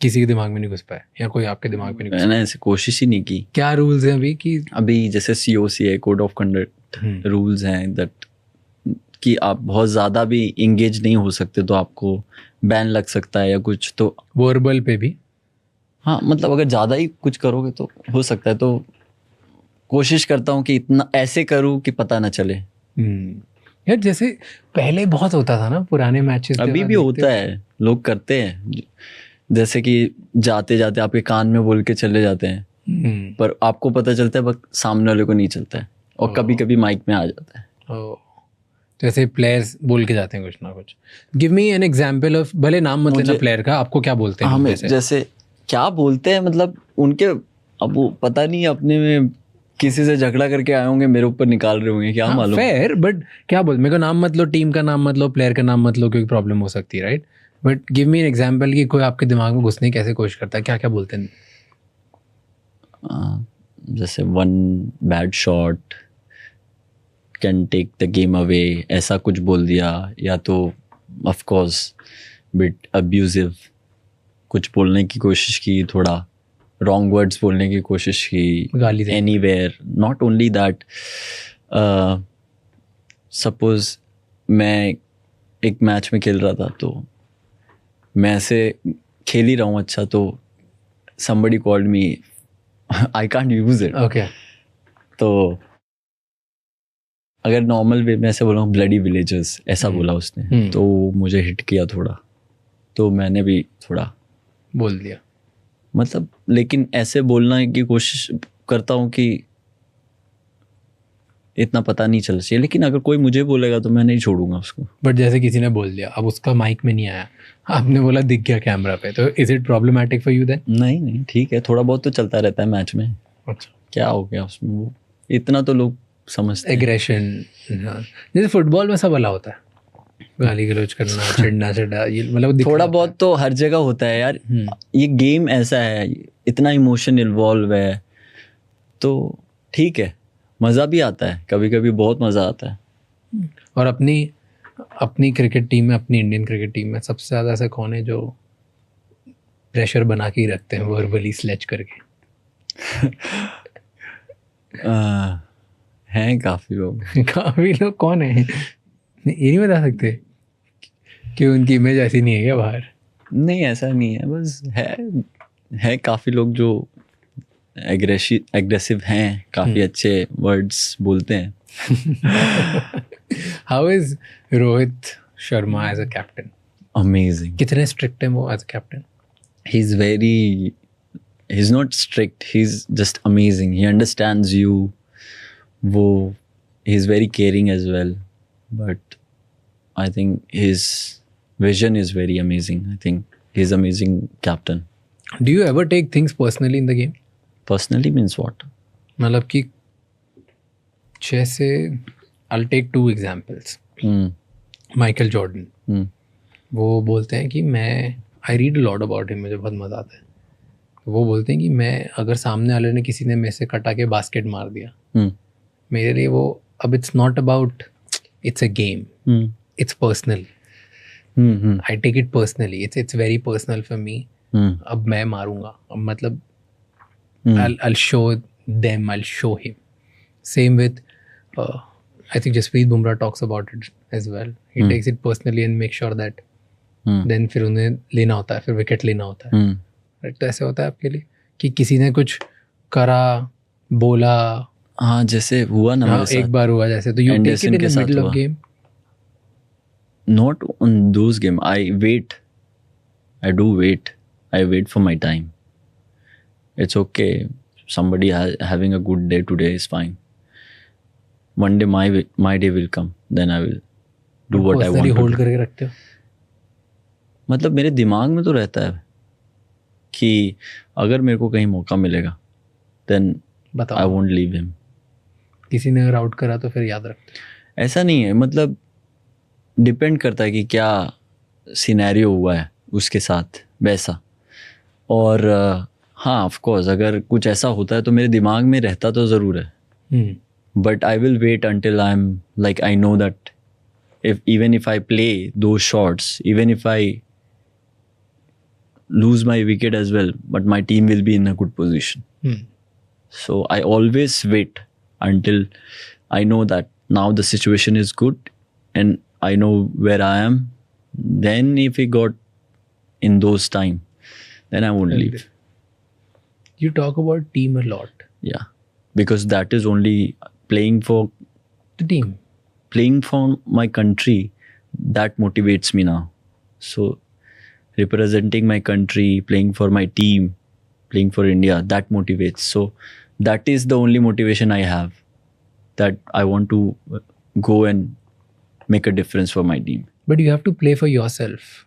किसी के दिमाग में नहीं घुस पाया या कोई आपके दिमाग में नहीं घुस? मैंने ऐसे कोशिश ही नहीं की. क्या रूल्स हैं अभी कि अभी जैसे COC है, कोड ऑफ कंडक्ट रूल्स हैं दैट कि आप बहुत ज़्यादा भी इंगेज नहीं हो सकते, तो आपको बैन लग सकता है या कुछ. तो वर्बल पे भी? हाँ, मतलब अगर ज़्यादा ही कुछ करोगे तो हो सकता है. तो कोशिश करता हूँ कि इतना ऐसे करूँ कि पता ना चले. यार जैसे पहले बहुत होता था ना पुराने मैचेस. अभी भी होता है, लोग करते हैं. जैसे कि जाते जाते आपके कान में बोल के चले जाते हैं, पर आपको पता चलता है, बस सामने वाले को नहीं चलता है. और कभी कभी माइक में आ जाता है. जैसे प्लेयर्स बोल के जाते हैं कुछ ना कुछ. Give me an example of, भले नाम मत लेना प्लेयर का, आपको क्या बोलते हैं? हमें जैसे क्या बोलते हैं, मतलब उनके अब वो पता नहीं, अपने में किसी से झगड़ा करके आए होंगे, मेरे ऊपर निकाल रहे होंगे, क्या मालूम. फेयर, बट क्या बोल, मेरे को नाम मत लो, टीम का नाम मत लो, प्लेयर का नाम मत लो, क्योंकि प्रॉब्लम हो सकती है, right? But give me an example कि कोई आपके दिमाग में घुसने की कैसे कोशिश करता है, क्या क्या बोलते हैं? जैसे one bad shot can take the game away, ऐसा कुछ बोल दिया. या तो ऑफ कोर्स बिट अब्यूजिव कुछ बोलने की कोशिश की, थोड़ा रॉन्ग वर्ड्स बोलने की कोशिश की, गाली देने. Anywhere. Not only that, suppose मैं एक मैच में खेल रहा था, तो मैं ऐसे खेल ही रहा हूँ अच्छा, तो somebody called me, I can't use it. Okay. तो अगर नॉर्मल वे में ऐसे बोला हूँ ब्लडी विलेजर्स, ऐसा बोला उसने, तो मुझे हिट किया थोड़ा, तो मैंने भी थोड़ा बोल दिया. मतलब, लेकिन ऐसे बोलने की कोशिश करता हूँ कि इतना पता नहीं चलना चाहिए. लेकिन अगर कोई मुझे बोलेगा तो मैं नहीं छोड़ूंगा उसको. बट जैसे किसी ने बोल दिया, अब उसका माइक में नहीं आया, आपने बोला दिख गया कैमरा पे, तो is it problematic for you then? नहीं, ठीक है, थोड़ा बहुत तो चलता रहता है मैच में. अच्छा. क्या हो गया उसमें, वो इतना तो लोग समझते हैं. एग्रेशन. जैसे फुटबॉल में सब अला होता है, गाली गलौज करना, चिढ़ना चिढ़ा, ये मतलब थोड़ा बहुत तो हर जगह होता है यार. ये गेम ऐसा है, इतना इमोशन इन्वॉल्व है, तो ठीक है, मज़ा भी आता है, कभी कभी बहुत मज़ा आता है. और अपनी क्रिकेट टीम में, अपनी इंडियन क्रिकेट टीम में सबसे ज़्यादा ऐसा कौन है जो प्रेशर बना के ही रखते हैं वर्बली स्लेज करके? हैं काफ़ी लोग. काफ़ी लोग कौन है? ये नहीं बता सकते कि उनकी इमेज ऐसी नहीं है क्या बाहर? नहीं, ऐसा नहीं है, बस है काफ़ी लोग जो एग्रेसिव हैं, काफ़ी अच्छे वर्ड्स बोलते हैं. How is Rohit Sharma as a captain? Amazing. कितने स्ट्रिक्ट है वो as a captain? he's not strict, he's just amazing, he understands you. He's very caring as well, but I think his vision is very amazing. I think he's amazing captain. Do you ever take things personally in the game? Personally means what? मतलब कि जैसे I'll take 2 examples. Michael Jordan, वो बोलते हैं कि मैं I read a lot about him, मुझे बहुत मज़ा आता है. वो बोलते हैं कि मैं अगर सामने वाले ने किसी ने मेरे से कटा के बास्केट मार दिया, मेरे लिए वो अब it's not about it's a game, it's personal. I take it personally. It's very personal for me. अब मैं मारूंगा, अब मतलब I'll show them, I'll show him. Same with I think Jasprit Bumrah talks about it as well. He takes it personally and makes sure that then फिर उन्हें लेना होता है, फिर विकेट लेना होता है. Right? तो ऐसे होता है आपके लिए कि किसी ने कुछ करा, बोला. हाँ, जैसे हुआ ना मेरे साथ. एक बार हुआ जैसे, तो you take Anderson it in के the साथ middle हुआ. of game. Not on those game. I wait. I do wait. I wait for my time. It's okay. Somebody having a good day today is fine. One day my day will come. Then I will do what I want to hold do. करके रखते हो? मतलब मेरे दिमाग में तो रहता है कि अगर मेरे को कहीं मौका मिलेगा then बताओ. I won't leave him. किसी ने अगर आउट करा तो फिर याद रखते हो? ऐसा नहीं है, मतलब डिपेंड करता है कि क्या सिनेरियो हुआ है उसके साथ वैसा. और हाँ, ऑफ कोर्स अगर कुछ ऐसा होता है तो मेरे दिमाग में रहता तो ज़रूर है. But I will wait until I am like I know that even if I play those shots, even if I lose my wicket as well, but my team will be in a good position. So I always wait until I know that now the situation is good and I know where I am. Then if we got in those time, then I won't leave. You talk about team a lot. Yeah, because that is only playing for The team. Playing for my country, that motivates me now. So representing my country, playing for my team, playing for India, that motivates. So that is the only motivation I have, that I want to go and make a difference for my team. But you have to play for yourself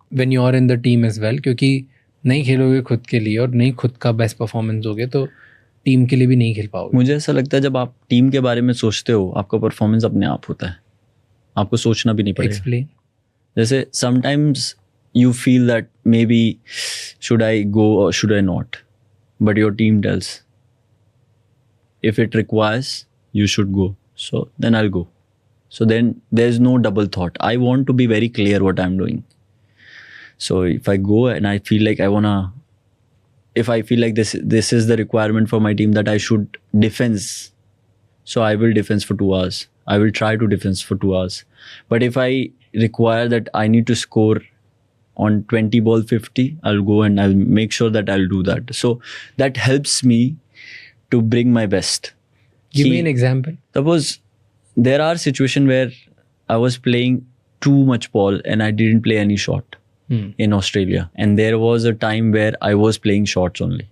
when you are in the team as well, क्योंकि नहीं खेलोगे खुद के लिए और नहीं खुद का बेस्ट परफॉर्मेंस दोगे तो टीम के लिए भी नहीं खेल पाओगे. मुझे ऐसा लगता है जब आप टीम के बारे में सोचते हो आपका परफॉर्मेंस अपने आप होता है, आपको सोचना भी नहीं पड़ेगा. Explain. जैसे sometimes you feel that maybe should I go or should I not, but your team tells if it requires you should go, so then I'll go. So then there's no double thought. I want to be very clear what I'm doing. So if I go and I feel like if I feel like this is the requirement for my team that I should defense, so I will defense for 2 hours. I will try to defense for 2 hours. But if I require that I need to score on 20 ball 50, I'll go and I'll make sure that I'll do that. So that helps me to bring my best. Give me an example. Suppose there are situations where I was playing too much ball and I didn't play any shot in Australia. And there was a time where I was playing shots only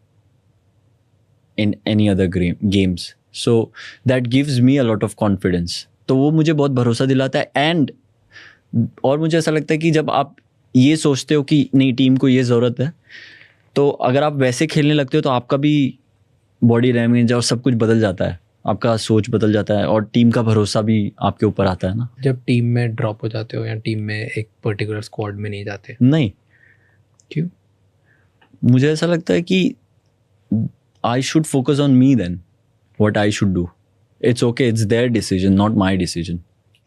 in any other games. So that gives me a lot of confidence. तो वो मुझे बहुत भरोसा दिलाता है. एंड और मुझे ऐसा लगता है कि जब आप ये सोचते हो कि नहीं टीम को ये ज़रूरत है, तो अगर आप वैसे खेलने लगते हो तो आपका भी बॉडी लैंग्वेज और सब कुछ बदल जाता है, आपका सोच बदल जाता है और टीम का भरोसा भी आपके ऊपर आता है ना. जब टीम में ड्रॉप हो जाते हो या टीम में एक पर्टिकुलर स्क्वाड में नहीं जाते? नहीं. क्यों? मुझे ऐसा लगता है कि I should focus on me then what I should do. It's okay, it's their decision, not my decision.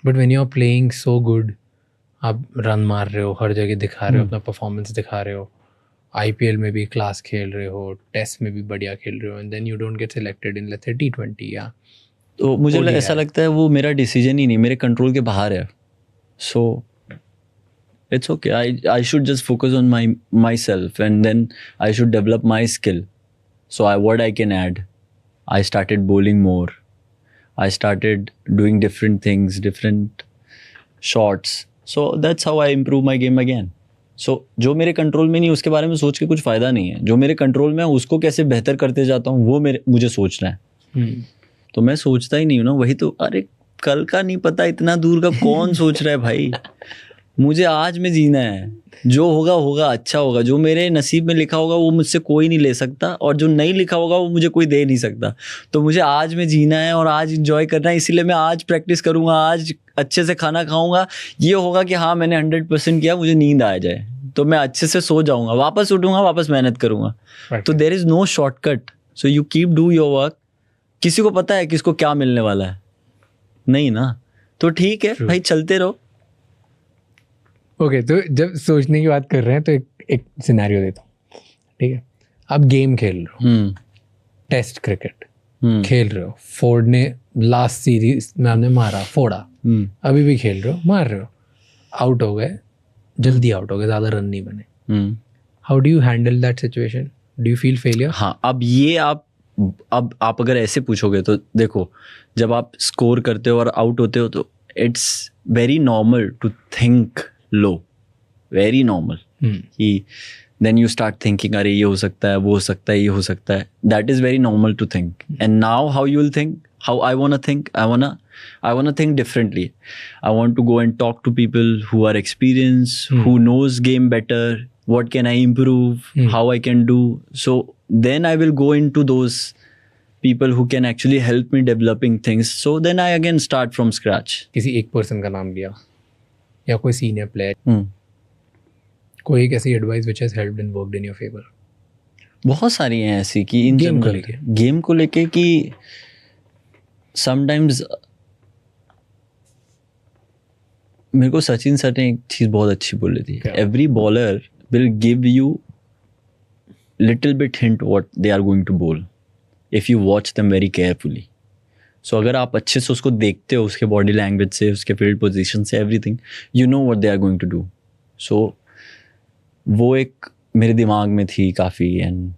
But when you are playing so good, आप रन मार रहे हो, हर जगह दिखा रहे हो, अपना परफॉर्मेंस दिखा रहे हो, IPL में भी क्लास खेल रहे हो, टेस्ट में भी बढ़िया खेल रहे हो, and then you don't get selected in let's say T20 या तो मुझे ऐसा लगता है वो मेरा डिसीजन ही नहीं, मेरे कंट्रोल के बाहर है. So it's okay, I should just focus on myself and then I should develop my skill. So what I can add, I started bowling more. I started doing different things, different shots. So that's how I improve my game again. So जो मेरे कंट्रोल में नहीं उसके बारे में सोच के कुछ फ़ायदा नहीं है. जो मेरे कंट्रोल में है उसको कैसे बेहतर करते जाता हूँ वो मुझे सोचना है. तो मैं सोचता ही नहीं हूँ ना, वही तो. अरे कल का नहीं पता, इतना दूर का कौन सोच रहा है भाई. मुझे आज में जीना है, जो होगा होगा, अच्छा होगा. जो मेरे नसीब में लिखा होगा वो मुझसे कोई नहीं ले सकता और जो नहीं लिखा होगा वो मुझे कोई दे नहीं सकता. तो मुझे आज में जीना है और आज इंजॉय करना है. इसीलिए मैं आज प्रैक्टिस करूँगा, आज अच्छे से खाना खाऊंगा. ये होगा कि हाँ मैंने 100% किया, मुझे नींद आ जाए तो मैं अच्छे से सो जाऊँगा, वापस उठूँगा, वापस मेहनत करूँगा. तो there is no shortcut. So you keep do your work, किसी को पता है किसको क्या मिलने वाला है? नहीं ना, तो ठीक है भाई, चलते रहो। ओके, तो जब सोचने की बात कर रहे हैं तो एक सिनेरियो देता हूँ, ठीक है? आप गेम खेल रहे हो, टेस्ट क्रिकेट खेल रहे हो, फोर्ड ने लास्ट सीरीज में आपने मारा, फोड़ा, अभी भी खेल रहे हो, मार रहे हो, आउट हो गए, जल्दी आउट हो गए, ज़्यादा रन नहीं बने, how do you handle that situation? Do you feel failure? हाँ, अब आप अगर ऐसे पूछोगे तो देखो, जब आप स्कोर करते हो और आउट होते हो तो it's very normal to think low, very normal कि देन यू स्टार्ट थिंकिंग, अरे ये हो सकता है, वो हो सकता है, ये हो सकता है. That is very normal to think. And now how you will think, how I want to think, I want to think differently. I want to go and talk to people who are experienced, who knows game better, what can I improve, how I can do. So then I will go into those people who can actually help me developing things. So then I again start from scratch. किसी एक पर्सन का नाम लिया या कोई सीनियर प्लेयर, कोई एक ऐसी advice which has helped and worked in your favor? बहुत सारी हैं ऐसी कि इन गेम को लेके कि समटाइम्स मेरे को सचिन सर ने एक चीज बहुत अच्छी बोली थी, every bowler will give you little bit hint what they are going to bowl if you watch them very carefully. So अगर आप अच्छे से उसको देखते हो, उसके बॉडी लैंग्वेज से, उसके फील्ड पोजीशन से, everything, you know what they are going to do. So वो एक मेरे दिमाग में थी काफ़ी. एंड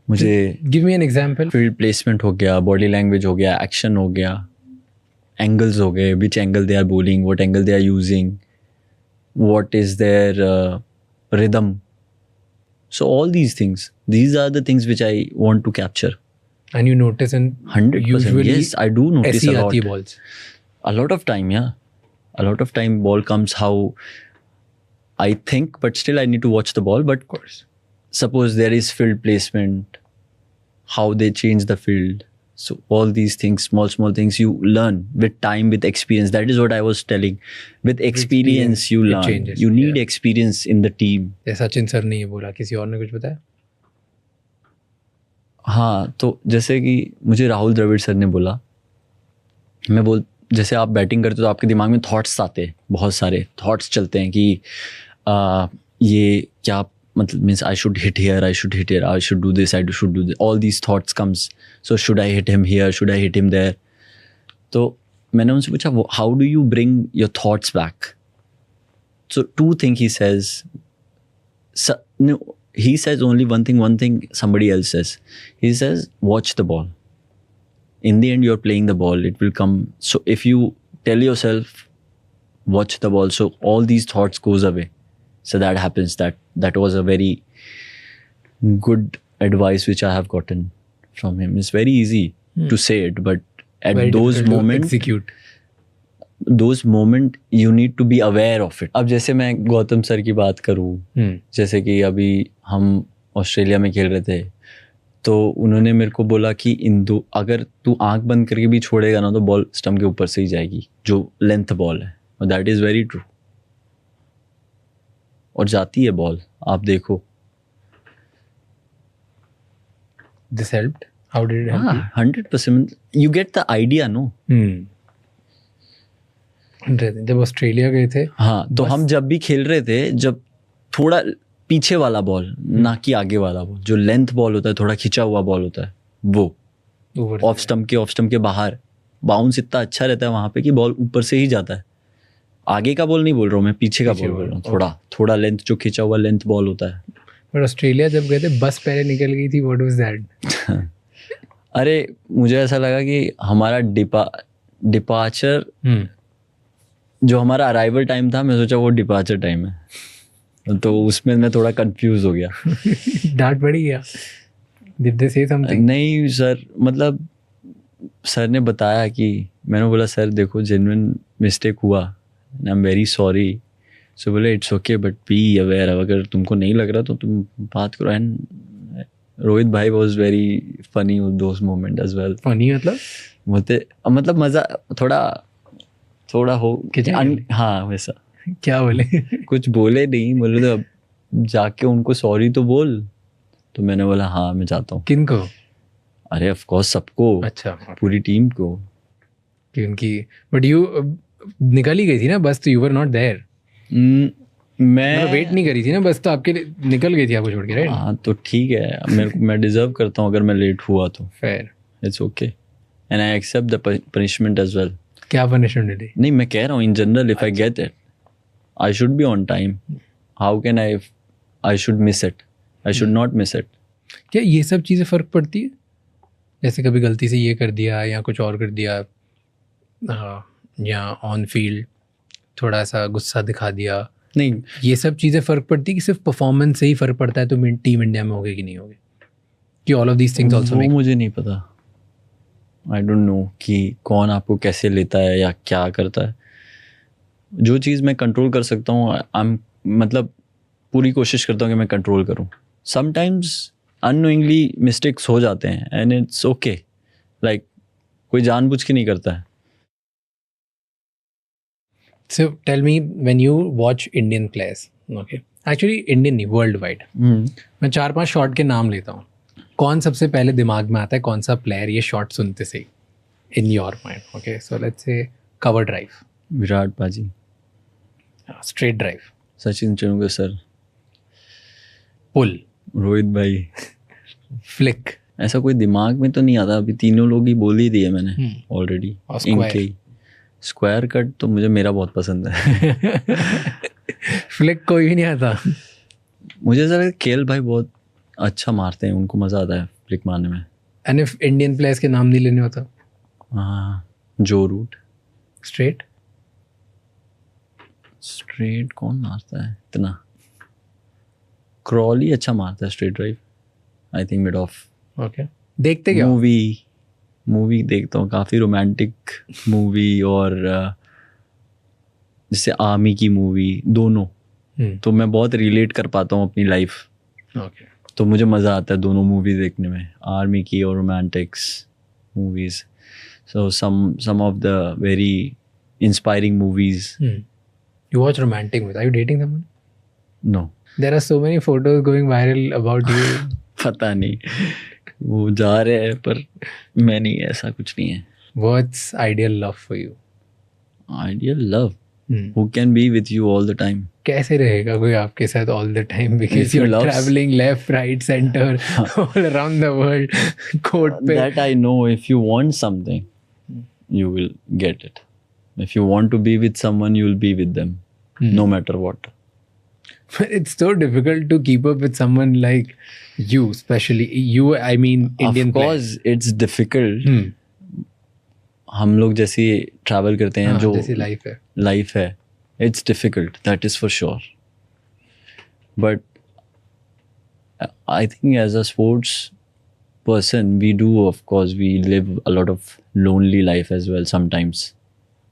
मुझे give me an example. Field placement हो गया, बॉडी लैंग्वेज हो गया, एक्शन हो गया, एंगल्स हो गए, which angle they are bowling, what angle they are using, what is their rhythm. So all these things, these are the things which I want to capture. And you notice, and 100%, yes, I do notice ऐसी a lot. आती है balls. A lot of time, yeah. A lot of time ball comes how I think, but still I need to watch the ball. But Of course. suppose there is field placement, how they change the field. So all these things, small things you learn with time, with experience. That is what I was telling. With experience you it learn. changes, You need yeah. experience in the team. जैसा सचिन सर ने ये बोला, किसी और ने कुछ बताया? हाँ, तो जैसे कि मुझे राहुल द्रविड़ सर ने बोला, जैसे आप बैटिंग करते हो तो आपके दिमाग में थॉट्स आते हैं, बहुत सारे थॉट्स चलते हैं कि ये क्या मतलब, means I should hit here, I should do this, I should do this, all these thoughts comes. So should I hit him here, should I hit him there. तो मैंने उनसे पूछा, how do you bring your thoughts back? So two thing he says, he says only one thing somebody else says. He says, watch the ball. In the end, you're playing the ball. It will come. So if you tell yourself, watch the ball, so all these thoughts goes away. So that happens. That was a very good advice which I have gotten from him. It's very easy to say it, but at Very those difficult to moments, execute. those moment you need to be aware of it. अब जैसे मैं गौतम सर की बात करूँ, जैसे कि अभी हम ऑस्ट्रेलिया में खेल रहे थे, तो उन्होंने मेरे को बोला कि अगर तू आंख बंद करके भी छोड़ेगा ना तो बॉल स्टंप के ऊपर से ही जाएगी, जो लेंथ बॉल है. और दैट इज़ वेरी ट्रू. और जाती है बॉल, आप देखो. This helped? How did it help you? 100%. You get the idea, no? जब ऑस्ट्रेलिया गए थे, हाँ, तो हम जब भी खेल रहे थे, जब थोड़ा पीछे वाला बॉल, ना कि आगे वाला बॉल, जो लेंथ बॉल होता है, थोड़ा खिंचा हुआ बॉल होता है, वो ऑफ स्टंप के बाहर बाउंस इतना अच्छा रहता है वहाँ पे कि बॉल ऊपर से ही जाता है. आगे का बॉल नहीं बोल रहा हूँ मैं, पीछे का बॉल बोल रहा हूँ. थोड़ा लेंथ, जो खिंचा हुआ लेंथ बॉल होता है. पर ऑस्ट्रेलिया जब गए थे, बस पहले निकल गई थी. What was that? अरे मुझे ऐसा लगा कि हमारा डिपार्चर, जो हमारा अराइवल टाइम था, मैं सोचा वो डिपार्चर टाइम है, तो उसमें मैं थोड़ा कंफ्यूज हो गया. डांट पड़ी क्या? Did they say something? नहीं सर, मतलब सर ने बताया कि, मैंने बोला सर देखो जेन्युइन मिस्टेक हुआ, आई एम वेरी सॉरी. सो बोले it's okay but be aware, अगर तुमको नहीं लग रहा तो तुम बात करो. एंड रोहित भाई was very funny with those moment as well. Funny मतलब? मतलब मजा थोड़ा हो. हाँ वैसा. क्या बोले? कुछ बोले नहीं, बोले तो अब जाके उनको सॉरी तो बोल. तो मैंने बोला हाँ मैं जाता हूँ. किनको? अरे ऑफ कोर्स सबको, अच्छा, पूरी टीम को। कि उनकी बट यू निकल ही गई थी ना बस, तो यू वर नॉट देयर, मैं वेट नहीं करी थी ना बस, तो आपके लिए निकल गई थी आपको छोड़ के, राइट? हाँ तो ठीक है, मैं डिजर्व करता हूँ अगर मैं लेट हुआ तो, fair. It's okay and I accept the punishment as well. क्या पनिशमेंट मिली? नहीं, मैं कह रहा हूँ in general if I get it I should be on time. How can I should miss it, I should not miss it. क्या ये सब चीज़ें फ़र्क पड़ती है? जैसे कभी गलती से ये कर दिया या कुछ और कर दिया, या ऑन फील्ड थोड़ा सा गुस्सा दिखा दिया, नहीं, ये सब चीज़ें फ़र्क पड़ती है कि सिर्फ परफॉर्मेंस से ही फ़र्क पड़ता है तो टीम इंडिया में होगी कि नहीं होगी, कि all of these things also वो मेक? मुझे नहीं पता, आई डोंट नो कि कौन आपको कैसे लेता है या क्या करता है। जो चीज़ मैं कंट्रोल कर सकता हूँ मतलब पूरी कोशिश करता हूँ कि मैं कंट्रोल करूँ। समटाइम्स अननोइंगली मिस्टेक्स हो जाते हैं एंड इट्स ओके, लाइक कोई जानबूझ के नहीं करता है। So tell me, when you watch Indian players, okay, actually Indian नहीं, वर्ल्ड वाइड, मैं 4-5 शॉट के नाम लेता हूँ, कौन सबसे पहले दिमाग में आता है, कौन सा प्लेयर ये शॉट सुनते से in your mind? Okay, so let's say cover drive, Virat paaji, straight drive, Sachin Tendulkar sir, pull, Rohit भाई, फ्लिक, ऐसा कोई दिमाग में तो नहीं आता, अभी तीनों लोग ही बोल ही दिए मैंने ऑलरेडी। और square? स्क्वायर कट तो मेरा बहुत पसंद है। फ्लिक कोई भी नहीं आता। मुझे ऐसा लगता है केएल भाई बहुत अच्छा मारते हैं, उनको मज़ा आता है फ्लिक मारने में। एंड इफ इंडियन प्लेयर्स के नाम नहीं लेने होता? हाँ, जो रूट। स्ट्रेट कौन मारता है इतना? क्रॉली अच्छा मारता है straight drive, I think mid of. Okay, देखते क्या? मूवी देखता हूँ, काफ़ी रोमांटिक मूवी और जैसे आर्मी की मूवी, दोनों तो मैं बहुत रिलेट कर पाता हूँ अपनी लाइफ। ओके, तो मुझे मज़ा आता है दोनों मूवी देखने में, आर्मी की और romantics movies. So some of the very inspiring movies. You watch romantic movies. Are you dating someone? No, There are so many photos going viral about you. पता नहीं, वो जा रहे हैं पर मैं नहीं, ऐसा कुछ नहीं है। What's ideal love for you? Ideal love, who can be with you all the time? कैसे रहेगा कोई आपके साथ all the time, because If you you're love- traveling left, right, center, all around the world, court पे. That I know, if you want something, you will get it. If you want to be with someone, you will be with them, no matter what. But it's so difficult to keep up with someone like you, especially you. I mean, Indian Of course, it's difficult. हम लोग जैसे ट्रैवल करते हैं, जो जैसी लाइफ है, it's difficult, that is for sure. But I think as a sports person, we do, of course, we live a lot of lonely life as well sometimes,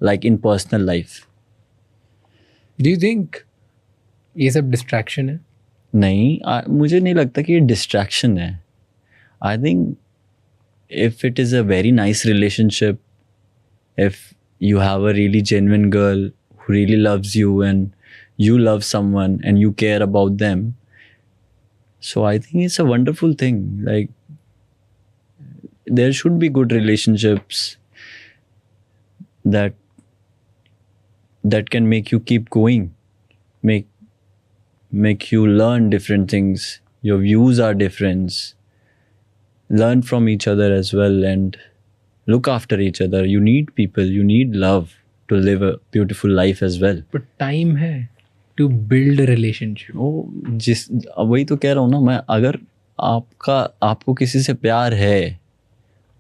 like in personal life. Do you think ये सब डिस्ट्रैक्शन है? नहीं, मुझे नहीं लगता कि ये डिस्ट्रैक्शन है। I think if it is a very nice relationship, if you have a really genuine girl who really loves you and you love someone and you care about them, so I think it's a wonderful thing. Like, there should be good relationships that can make you keep going, make you learn different things. Your views are different. Learn from each other as well and look after each other. You need people, you need love to live a beautiful life as well. But time है to build a relationship. वही तो कह रहा हूँ ना मैं, अगर आपको किसी से प्यार है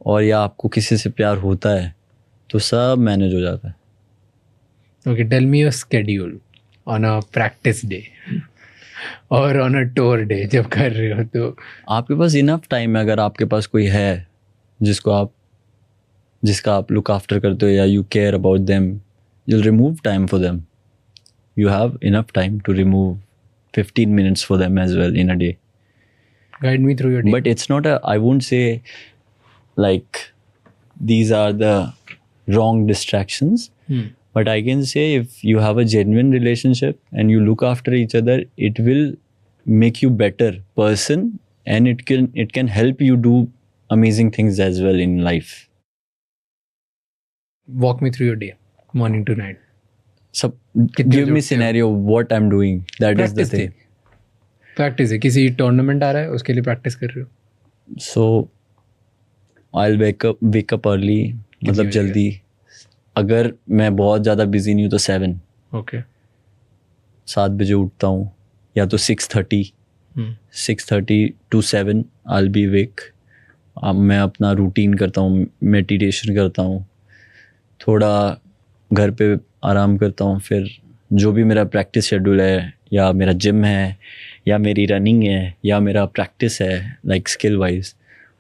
और या आपको किसी से प्यार होता है तो सब मैनेज हो जाता है। Okay, tell me your schedule on a practice day और on a tour day जब कर रहे हो तो। आपके पास इनफ टाइम है, अगर आपके पास कोई है जिसका आप लुक आफ्टर करते हो या you care about them, you'll remove time for them. You have enough time to remove 15 minutes for them as well in a day. Guide me through your day. But it's not I won't say like these are the wrong distractions. But I can say if you have a genuine relationship and you look after each other, it will make you better person and it can help you do amazing things as well in life. Walk me through your day, morning to night. So कितने give बजे me उठते हो? scenario what I'm doing. That is the Practice thing. Practice है, किसी टूर्नामेंट आ रहा है उसके लिए प्रैक्टिस कर रहे हो? So I'll wake up early. मतलब बजे जल्दी. अगर मैं बहुत ज़्यादा बिजी नहीं हूँ तो 7 ओके 7 बजे उठता हूँ, या तो 6:30 6:30 to 7 I'll be awake. अब मैं अपना रूटीन करता हूँ, मेडिटेशन करता हूँ, थोड़ा घर पे आराम करता हूँ, फिर जो भी मेरा प्रैक्टिस शेड्यूल है, या मेरा जिम है, या मेरी रनिंग है, या मेरा प्रैक्टिस है लाइक स्किल वाइज,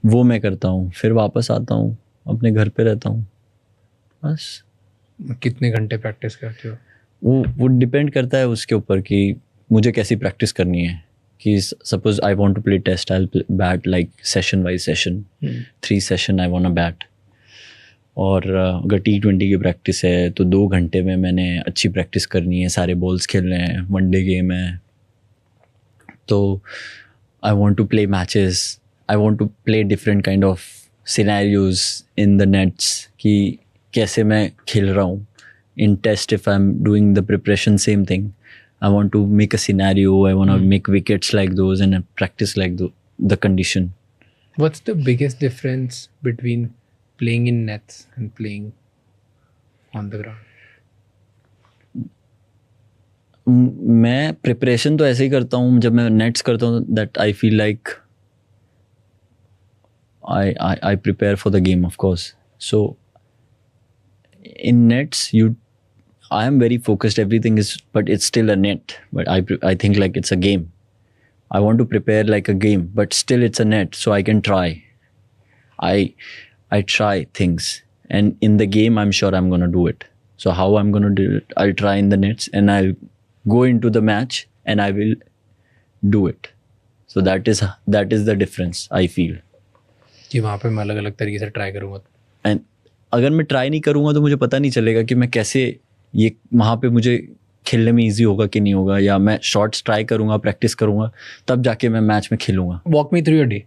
वो मैं करता हूँ. फिर वापस आता हूँ, अपने घर पे रहता हूँ, बस. कितने घंटे प्रैक्टिस करते हो? वो डिपेंड करता है उसके ऊपर कि मुझे कैसी प्रैक्टिस करनी है. कि suppose I want to play test, I will bat like session wise session, 3 session I want to bat. और अगर T20 की प्रैक्टिस है तो 2 घंटे में मैंने अच्छी प्रैक्टिस करनी है, सारे बॉल्स खेलने हैं, वनडे गेम है. तो I want to play matches, I want to play different kind of scenarios in the nets, कि कैसे मैं खेल रहा हूँ. In test if I am doing the preparation same thing, I want to make a scenario, I want to make wickets like those and practice like the condition. What's the biggest difference between playing in nets and playing on the ground? मैं प्रिपरेशन तो ऐसे ही करता हूँ. जब मैं नेट्स करता हूँ that I feel like I prepare for the game, of course. So in nets I am very focused, everything is, but it's still a net. But I think like it's a game. I want to prepare like a game, but still it's a net, so I can try. I try things, and in the game I'm sure I'm gonna do it. So how I'm gonna do it? I'll try in the nets, and I'll go into the match, and I will do it. So that is the difference I feel. कि वहाँ पे मैं अलग अलग तरीके से ट्राई करूँगा. And अगर मैं ट्राई नहीं करूँगा तो मुझे पता नहीं चलेगा कि मैं कैसे, ये वहाँ पे मुझे खेलने में इजी होगा कि नहीं होगा. या मैं शॉट्स ट्राई करूँगा, प्रैक्टिस करूँगा, तब जाके मैं मैच में खेलूँगा. Walk me through your day.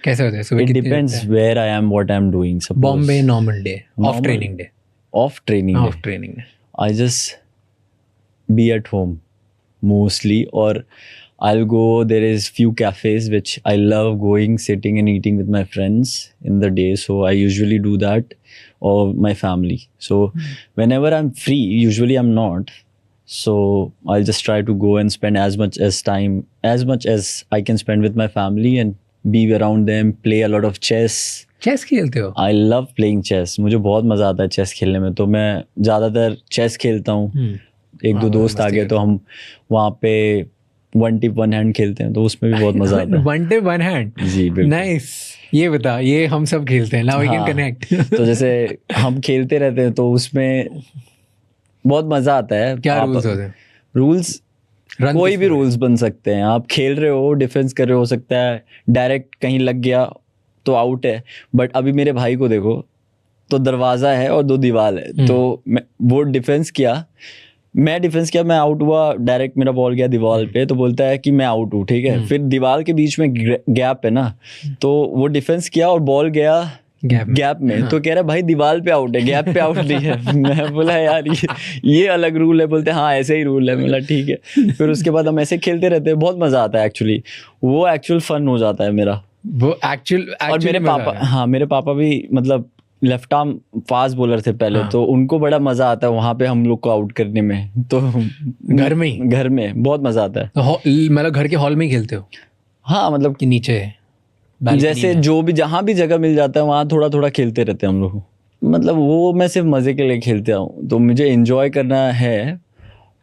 कैसे होता है? सुबह इट कितने depends where I am, what I am doing. Bombay normal day, off training day. Off training I just be at home mostly, और I'll go, there is few cafes which I love going, sitting and eating with my friends in the day. So I usually do that, or my family. So whenever I'm free, usually I'm not. So I'll just try to go and spend as much as I can spend with my family and be around them, play a lot of chess. Chess खेलते हो? I love playing chess. मुझे बहुत मज़ा आता है चेस खेलने में. तो मैं ज़्यादातर चेस खेलता हूँ. एक दो दोस्त आ गए तो हम वहाँ पे वन टिप वन हैंड खेलते हैं, तो उसमें भी बहुत मजा आता है. One tip one hand? जी बिल्कुल. नाइस. ये बता, ये हम सब खेलते हैं. Now we can connect. तो जैसे हम खेलते रहते हैं तो उसमें बहुत मजा आता है. क्या रूल्स होते हैं? रूल्स कोई भी रूल्स बन सकते हैं. आप खेल रहे हो, डिफेंस कर रहे हो सकता है, डायरेक्ट कहीं लग गया तो आउट है. बट अभी मेरे भाई को देखो, तो दरवाजा है और 2 दीवार है, तो वो डिफेंस किया, मैं डिफेंस किया, मैं आउट हुआ, डायरेक्ट मेरा बॉल गया दीवार पे, तो बोलता है कि मैं आउट हूँ. ठीक है. फिर दीवार के बीच में गैप है ना, तो वो डिफेंस किया और बॉल गया गैप में. तो कह रहा है भाई दीवार पे आउट है, गैप पे आउट नहीं है. मैं बोला यार ये अलग रूल है. बोलते हाँ ऐसे ही रूल है. बोला ठीक है. फिर उसके बाद हम ऐसे खेलते रहते हैं. बहुत मजा आता है एक्चुअली. वो एक्चुअल फन हो जाता है मेरा. वो एक्चुअल. और मेरे पापा भी मतलब लेफ्ट आर्म फास्ट बॉलर थे पहले. तो उनको बड़ा मजा आता है वहां पे हम लोग को आउट करने में. तो घर में बहुत मजा आता है. तो मतलब घर के हॉल में ही खेलते हो? हाँ, मतलब कि नीचे जैसे जो भी जहाँ भी जगह मिल जाता है वहाँ थोड़ा थोड़ा खेलते रहते हैं हम लोग. मतलब वो मैं सिर्फ मजे के लिए खेलता हूँ. तो मुझे एंजॉय करना है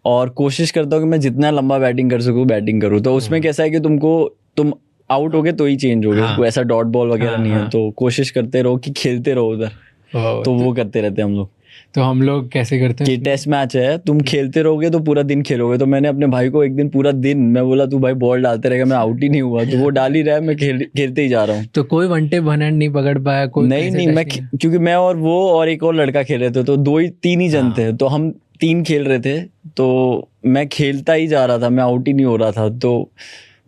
और कोशिश करता हूँ कि मैं जितना लंबा बैटिंग कर सकूँ बैटिंग करूँ. तो उसमें कैसा है कि तुम आउट हो गए तो ही चेंज हो गए. कोई ऐसा डॉट बॉल वगैरह नहीं है. तो कोशिश करते रहो कि खेलते रहो उधर. तो वो करते रहते हैं हम लोग. तो हम लोग कैसे करते हैं कि टेस्ट मैच है, तुम खेलते रहोगे तो पूरा दिन खेलोगे. तो मैंने अपने भाई को एक दिन पूरा दिन मैं बोला तू भाई बॉल डालते रहेगा, मैं आउट ही नहीं हुआ. तो वो डाल ही रहा है, मैं खेलते ही जा रहा हूँ. तो कोई वन टिप वन हैंड नहीं पकड़ पाया? कोई नहीं, मैं क्योंकि मैं और वो और एक और लड़का खेल रहे थे, तो 2-3 ही जन थे. तो हम 3 खेल रहे थे, तो मैं खेलता ही जा रहा था, मैं आउट ही नहीं हो रहा था. तो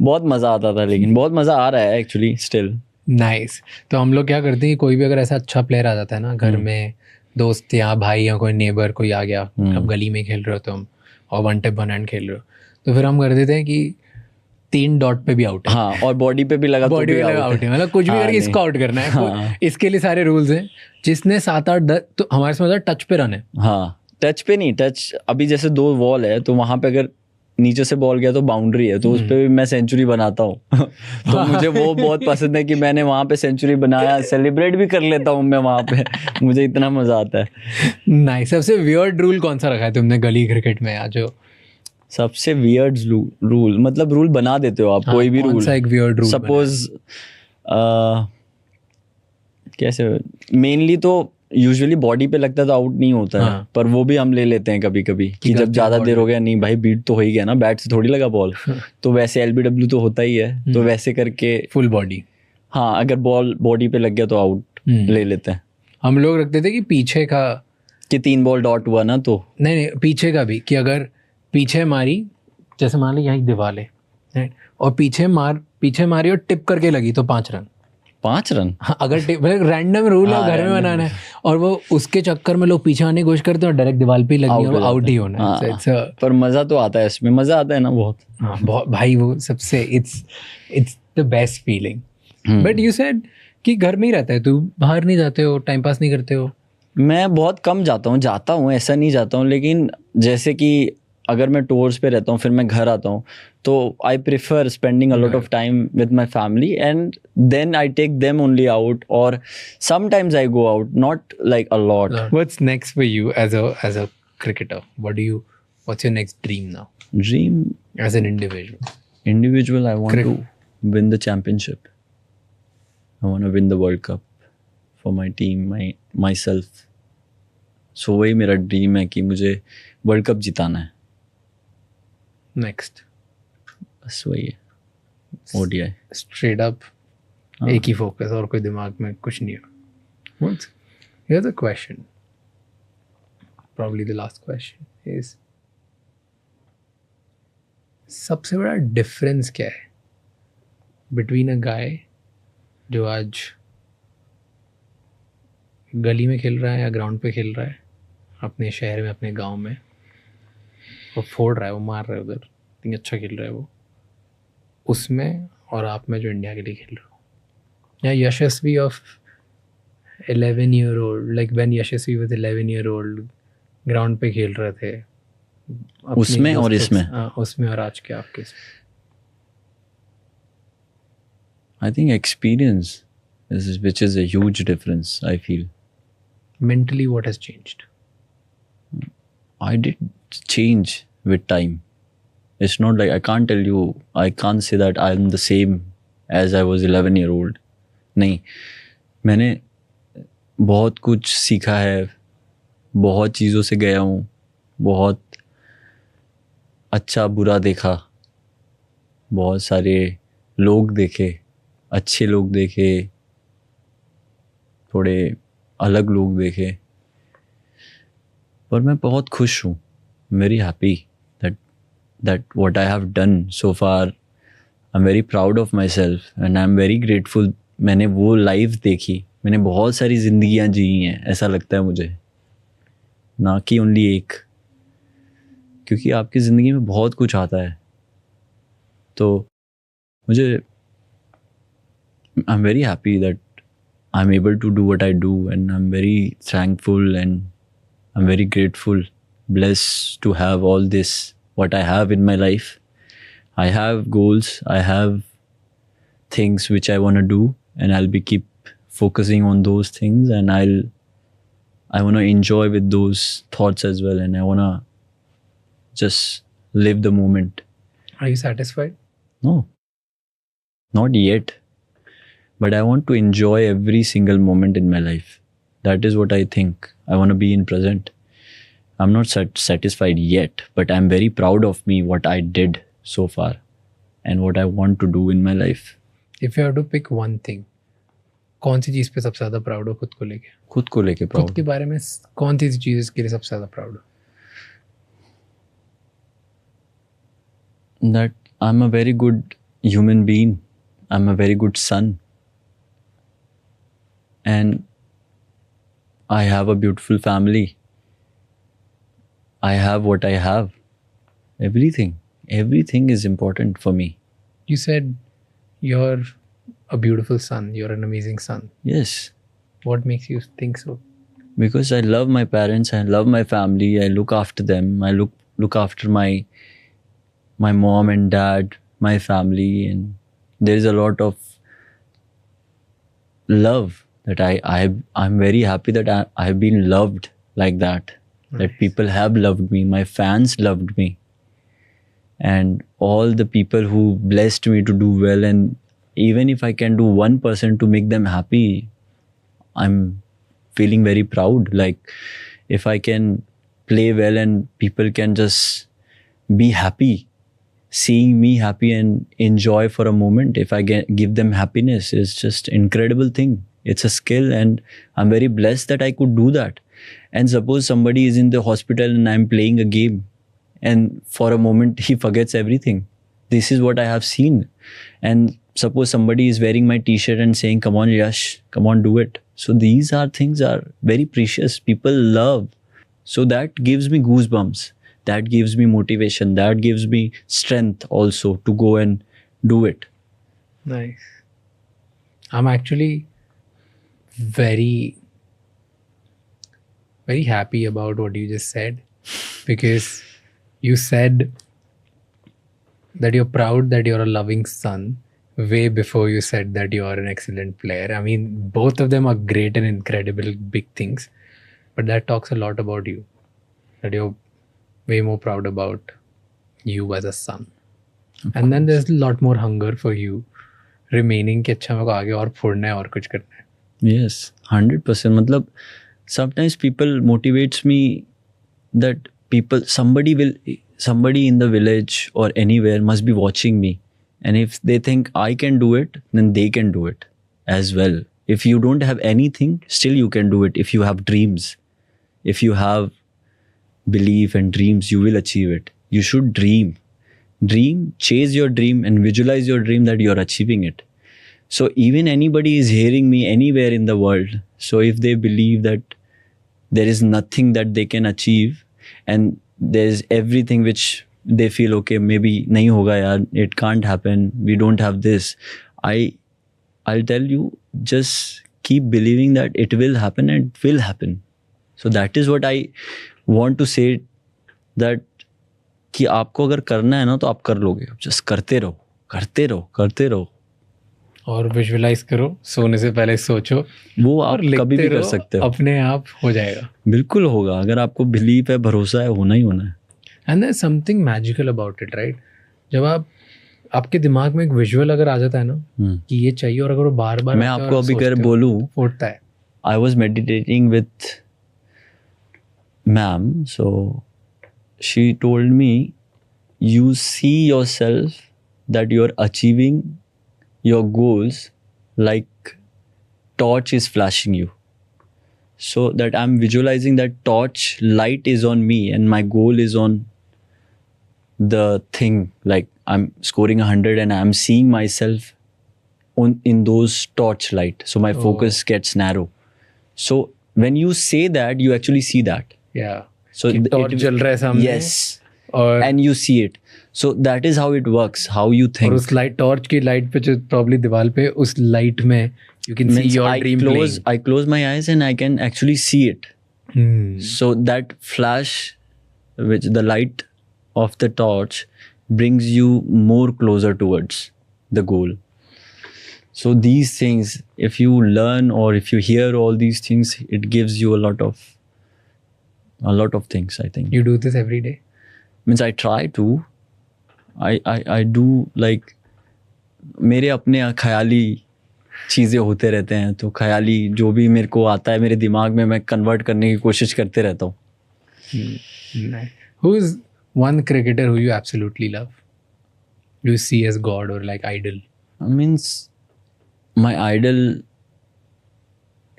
बहुत मजा आता था. लेकिन बहुत मजा आ रहा है एक्चुअली स्टिल. नाइस। तो हम लोग क्या करते हैं कि कोई भी अगर ऐसा अच्छा प्लेयर आ जाता है ना घर में, दोस्त या भाई या कोई नेबर कोई आ गया, अब गली में खेल रहे हो तुम और 1-1 खेल रहे हो, तो फिर हम कर देते हैं कि 3 डॉट पे भी आउट है। हाँ, और बॉडी पे भी लगा तो बॉडी भी पे आउट है, मतलब कुछ भी हाँ, करके नहीं। इसको आउट करना है। हाँ। इसके लिए सारे रूल्स हैं। जिसने 7-8 तो हमारे से मतलब टच पे रन है। हाँ, टच पे नहीं, टच अभी जैसे 2 वॉल है तो वहां पे अगर नीचे से बॉल गया तो बाउंड्री है, तो उस पे भी मैं सेंचुरी बनाता हूँ। तो मुझे वो बहुत पसंद है कि मैंने वहां पे सेंचुरी बनाया, सेलिब्रेट भी कर लेता हूँ मैं वहां पे। मुझे इतना मजा आता है। नाइस। सबसे वियर्ड रूल कौन सा रखा है तुमने गली क्रिकेट में, या जो सबसे वियर्ड रूल मतलब रूल बना देते हो आप, हाँ, कोई भी कौन रूल। सा एक weird rule सपोज कैसे, मेनली तो यूजुअली बॉडी पे लगता है तो आउट नहीं होता है, हाँ। पर वो भी हम ले लेते हैं कभी कभी कि जब गलती ज्यादा ball देर हो गया, नहीं भाई बीट तो हो ही गया ना, बैट से थोड़ी लगा बॉल। तो वैसे LBW तो होता ही है, तो वैसे करके फुल बॉडी। हाँ, अगर बॉल बॉडी पे लग गया तो आउट ले लेते हैं। हम लोग रखते थे कि पीछे का, कि 3 बॉल डॉट हुआ ना तो नहीं पीछे का भी, कि अगर पीछे मारी, जैसे मान ली यहाँ दीवार है right? और पीछे मारी और टिप करके लगी तो 5 रन। 5 रन। हाँ, अगर मतलब रैंडम रूल है, हाँ, घर में random बनाना है, और वो उसके चक्कर में लोग पीछे आने की कोशिश करते हैं और डायरेक्ट दीवार पे ही लगनी है और आउट ही होना है। हाँ, So it's a- पर मजा तो आता है इसमें, मजा आता है ना बहुत। हाँ, बहुत भाई, वो सबसे it's the best feeling. But you said कि घर में ही रहता है तू, बाहर नहीं जाते हो, टाइम पास नहीं करते हो? मैं बहुत कम जाता हूँ, ऐसा नहीं जाता हूँ, लेकिन जैसे कि अगर मैं टूर्स पे रहता हूँ फिर मैं घर आता हूँ, तो I prefer spending a lot of time with my family and then I take them only out, और sometimes I go out, not like a lot. What's next for you as a cricketer? What's your next dream now dream as an individual? individual, I want to win the championship. I want to win the World Cup for my team, myself. So वही मेरा ड्रीम है कि मुझे वर्ल्ड कप जिताना है, Next, बस वही है। ODI straight up, एक ही फोकस, और कोई दिमाग में कुछ नहीं है। Here's a question. Probably the last question is, सबसे बड़ा डिफरेंस क्या है बिटवीन अ गाय जो आज गली में खेल रहा है या ग्राउंड पे खेल रहा है, अपने शहर में, अपने गांव में, वो फोड़ रहा है, वो मार रहा है उधर, इतनी अच्छा खेल रहा है वो, उसमें, और आप में जो इंडिया के लिए खेल रहे हो, या Yashasvi of 11 year old, like when Yashasvi was 11 year old ground पे खेल रहे थे अपने उसमें और दोस्तों इसमें? के- हाँ, उसमें और आज के आपके इसमें। I think experience which is a huge difference, I feel. Mentally, what has changed? I did change with time. It's not like I can't tell you, I can't say that I'm the same as I was 11-year-old. नहीं, मैंने बहुत कुछ सीखा है, बहुत चीज़ों से गया हूँ, बहुत अच्छा बुरा देखा, बहुत सारे लोग देखे, अच्छे लोग देखे, थोड़े अलग लोग देखे, पर मैं बहुत खुश हूँ। Very happy that what I have done so far, I'm very proud of myself and I'm very grateful. मैंने वो लाइफ देखी, मैंने बहुत सारी जिंदगियां जी हैं, ऐसा लगता है मुझे, ना कि ओनली एक, क्योंकि आपकी ज़िंदगी में बहुत कुछ आता है। तो मुझे I'm very happy that I'm able to do what I do, and I'm very thankful and I'm very grateful, blessed to have all this, what I have in my life. I have goals, I have things which I want to do, and I'll be keep focusing on those things, and I want to enjoy with those thoughts as well, and I want to just live the moment. Are you satisfied? No, not yet. But I want to enjoy every single moment in my life. That is what I think. I want to be in present. I'm not satisfied yet, but I'm very proud of me, what I did so far and what I want to do in my life. If you have to pick one thing, कौन सी चीज़ पे सबसे ज़्यादा प्राउड हो खुद को लेके? खुद को लेके खुद proud. के बारे में कौन सी चीज़ के लिए सबसे ज़्यादा प्राउड हो? That I'm a very good human being. I'm a very good son. and I have a beautiful family. I have what I have. Everything is important for me. You said you're a beautiful son. You're an amazing son. Yes, What makes you think so? because I love my parents, I love my family, I look after them, I look after my mom and dad, my family, and there is a lot of love that I'm very happy that I have been loved like that. That people have loved me, my fans loved me, and all the people who blessed me to do well. And even if I can do 1% to make them happy, I'm feeling very proud. Like if I can play well and people can just be happy, seeing me happy and enjoy for a moment, if I give them happiness, is just incredible thing. It's a skill, and I'm very blessed that I could do that. And suppose somebody is in the hospital and I'm playing a game, and for a moment he forgets everything. This is what I have seen. And suppose somebody is wearing my t-shirt and saying, come on Yash, come on, do it. So these are things are very precious. People love. So that gives me goosebumps. That gives me motivation. That gives me strength also to go and do it. Nice. I'm actually very, very happy about what you just said, because you said that you're proud that you're a loving son way before you said that you're an excellent player. I mean, both of them are great and incredible big things, but that talks a lot about you, that you're way more proud about you as a son. And then there's a lot more hunger for you remaining कि अच्छा मेरे को आगे और फोड़ना है और कुछ करना है. Yes, 100%. Matlab, sometimes people motivates me that somebody in the village or anywhere must be watching me. And if they think I can do it, then they can do it as well. If you don't have anything, still you can do it. If you have dreams, if you have belief and dreams, you will achieve it. You should dream, chase your dream and visualize your dream that you're achieving it. So even anybody is hearing me anywhere in the world. So if they believe that there is nothing that they can achieve and there's everything which they feel, okay, maybe nahi hoga yaar, it can't happen, we don't have this. I'll tell you, just keep believing that it will happen and it will happen. So that is what I want to say, that कि आपको अगर करना है ना तो आप कर लोगे. Just करते रहो. और विजुअलाइज करो, सोने से पहले सोचो, वो आप और लिखते कभी भी कर रहो, सकते हो. अपने आप हो जाएगा. बिल्कुल होगा, अगर आपको बिलीव है, भरोसा है, होना ही होना है. And there something magical about it, right? जब आपके दिमाग में एक विजुअल अगर आ जाता है ना कि ये चाहिए, और अगर वो बार बार मैं आपको अभी अगर बोलूं, फूटता है. I was meditating with ma'am, so she told me, you see yourself that you're achieving your goals like torch is flashing you. So that I'm visualizing that torch light is on me and my goal is on the thing, like I'm scoring 100 and I'm seeing myself in those torch light. So my focus gets narrow. So when you say that, you actually see that. Yeah. So torch जल रहा है सामने. yes, और and you see it. So that is how it works, how you think. और उस लाइट, टॉर्च की लाइट पे जो प्रॉब्ली दीवार पे, उस लाइट में you can see Means your dream playing. I close my eyes and I can actually see it. So that flash, which the light of the torch brings you more closer towards the goal. So these things, if you learn or if you hear all these things, it gives you a lot of things, I think. You do this every day? Means I try to. I do, like मेरे अपने ख्याली चीज़ें होते रहते हैं, तो ख्याली जो भी मेरे को आता है मेरे दिमाग में, मैं कन्वर्ट करने की कोशिश करते रहता हूँ. Who is one cricketer who you absolutely love? Do you see as God or like idol? Means my idol,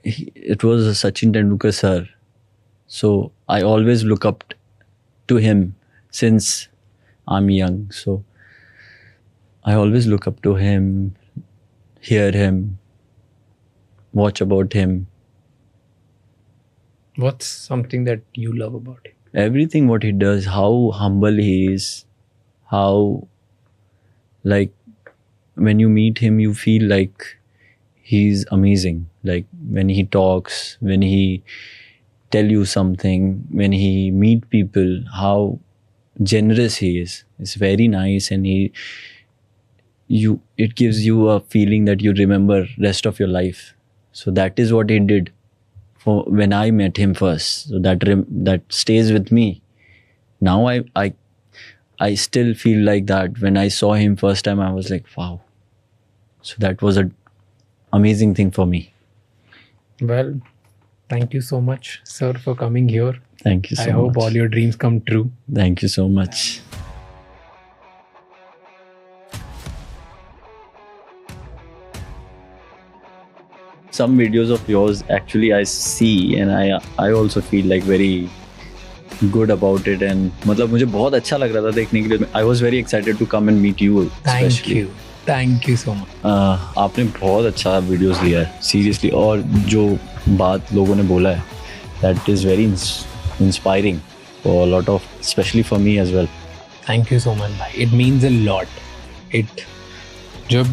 it was Sachin Tendulkar sir. So I always look up to him since I'm young. So I always look up to him, hear him. watch about him. What's something that you love about him? Everything what he does, how humble he is, how, like, when you meet him, you feel like he's amazing. Like when he talks, when he tell you something, when he meet people, how generous he is. It's very nice, and it gives you a feeling that you remember rest of your life. So that is what he did for when I met him first. So that stays with me. Now I still feel like that. When I saw him first time, I was like, wow. So that was an amazing thing for me. Well, thank you so much, sir, for coming here. Thank you so much. I hope all your dreams come true. Thank you so much. Some videos of yours actually I see, and I also feel like very good about it, and मतलब मुझे बहुत अच्छा लग रहा था देखने के लिए. I was very excited to come and meet you. Thank you so much. आपने बहुत अच्छा वीडियोस लिया है सीरियसली, और जो बात लोगों ने बोला है, that is very inspiring for a lot of, especially for me as well. Thank you so much, bhai. It means a lot. जब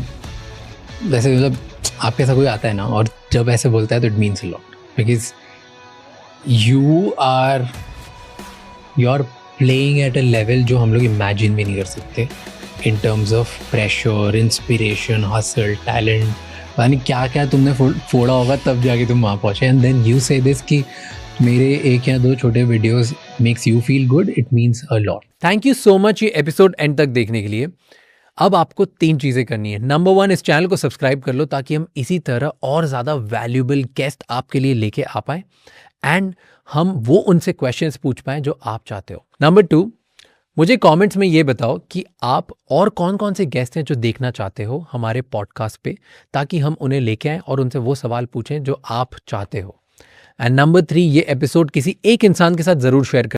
वैसे मतलब आपके ऐसा कोई आता है ना और जब ऐसे बोलता है तो it means a lot, because you are playing at a level जो हम लोग imagine भी नहीं कर सकते in terms of pressure, inspiration, hustle, talent. पता नहीं क्या क्या तुमने फोड़ा होगा तब जाके तुम वहाँ पहुँचे, and then you say this कि मेरे एक या दो छोटे videos makes you feel good, it means a lot. Thank you so much ये एपिसोड एंड तक देखने के लिए. अब आपको 3 चीज़ें करनी है. नंबर 1, इस चैनल को सब्सक्राइब कर लो ताकि हम इसी तरह और ज़्यादा वैल्यूएबल गेस्ट आपके लिए लेके आ पाए, एंड हम वो उनसे क्वेश्चंस पूछ पाएँ जो आप चाहते हो. नंबर 2, मुझे कमेंट्स में ये बताओ कि आप और कौन कौन से गेस्ट हैं जो देखना चाहते हो हमारे पॉडकास्ट पे, ताकि हम उन्हें लेके आएँ और उनसे वो सवाल पूछें जो आप चाहते हो. एंड नंबर 3, ये एपिसोड किसी एक इंसान के साथ ज़रूर शेयर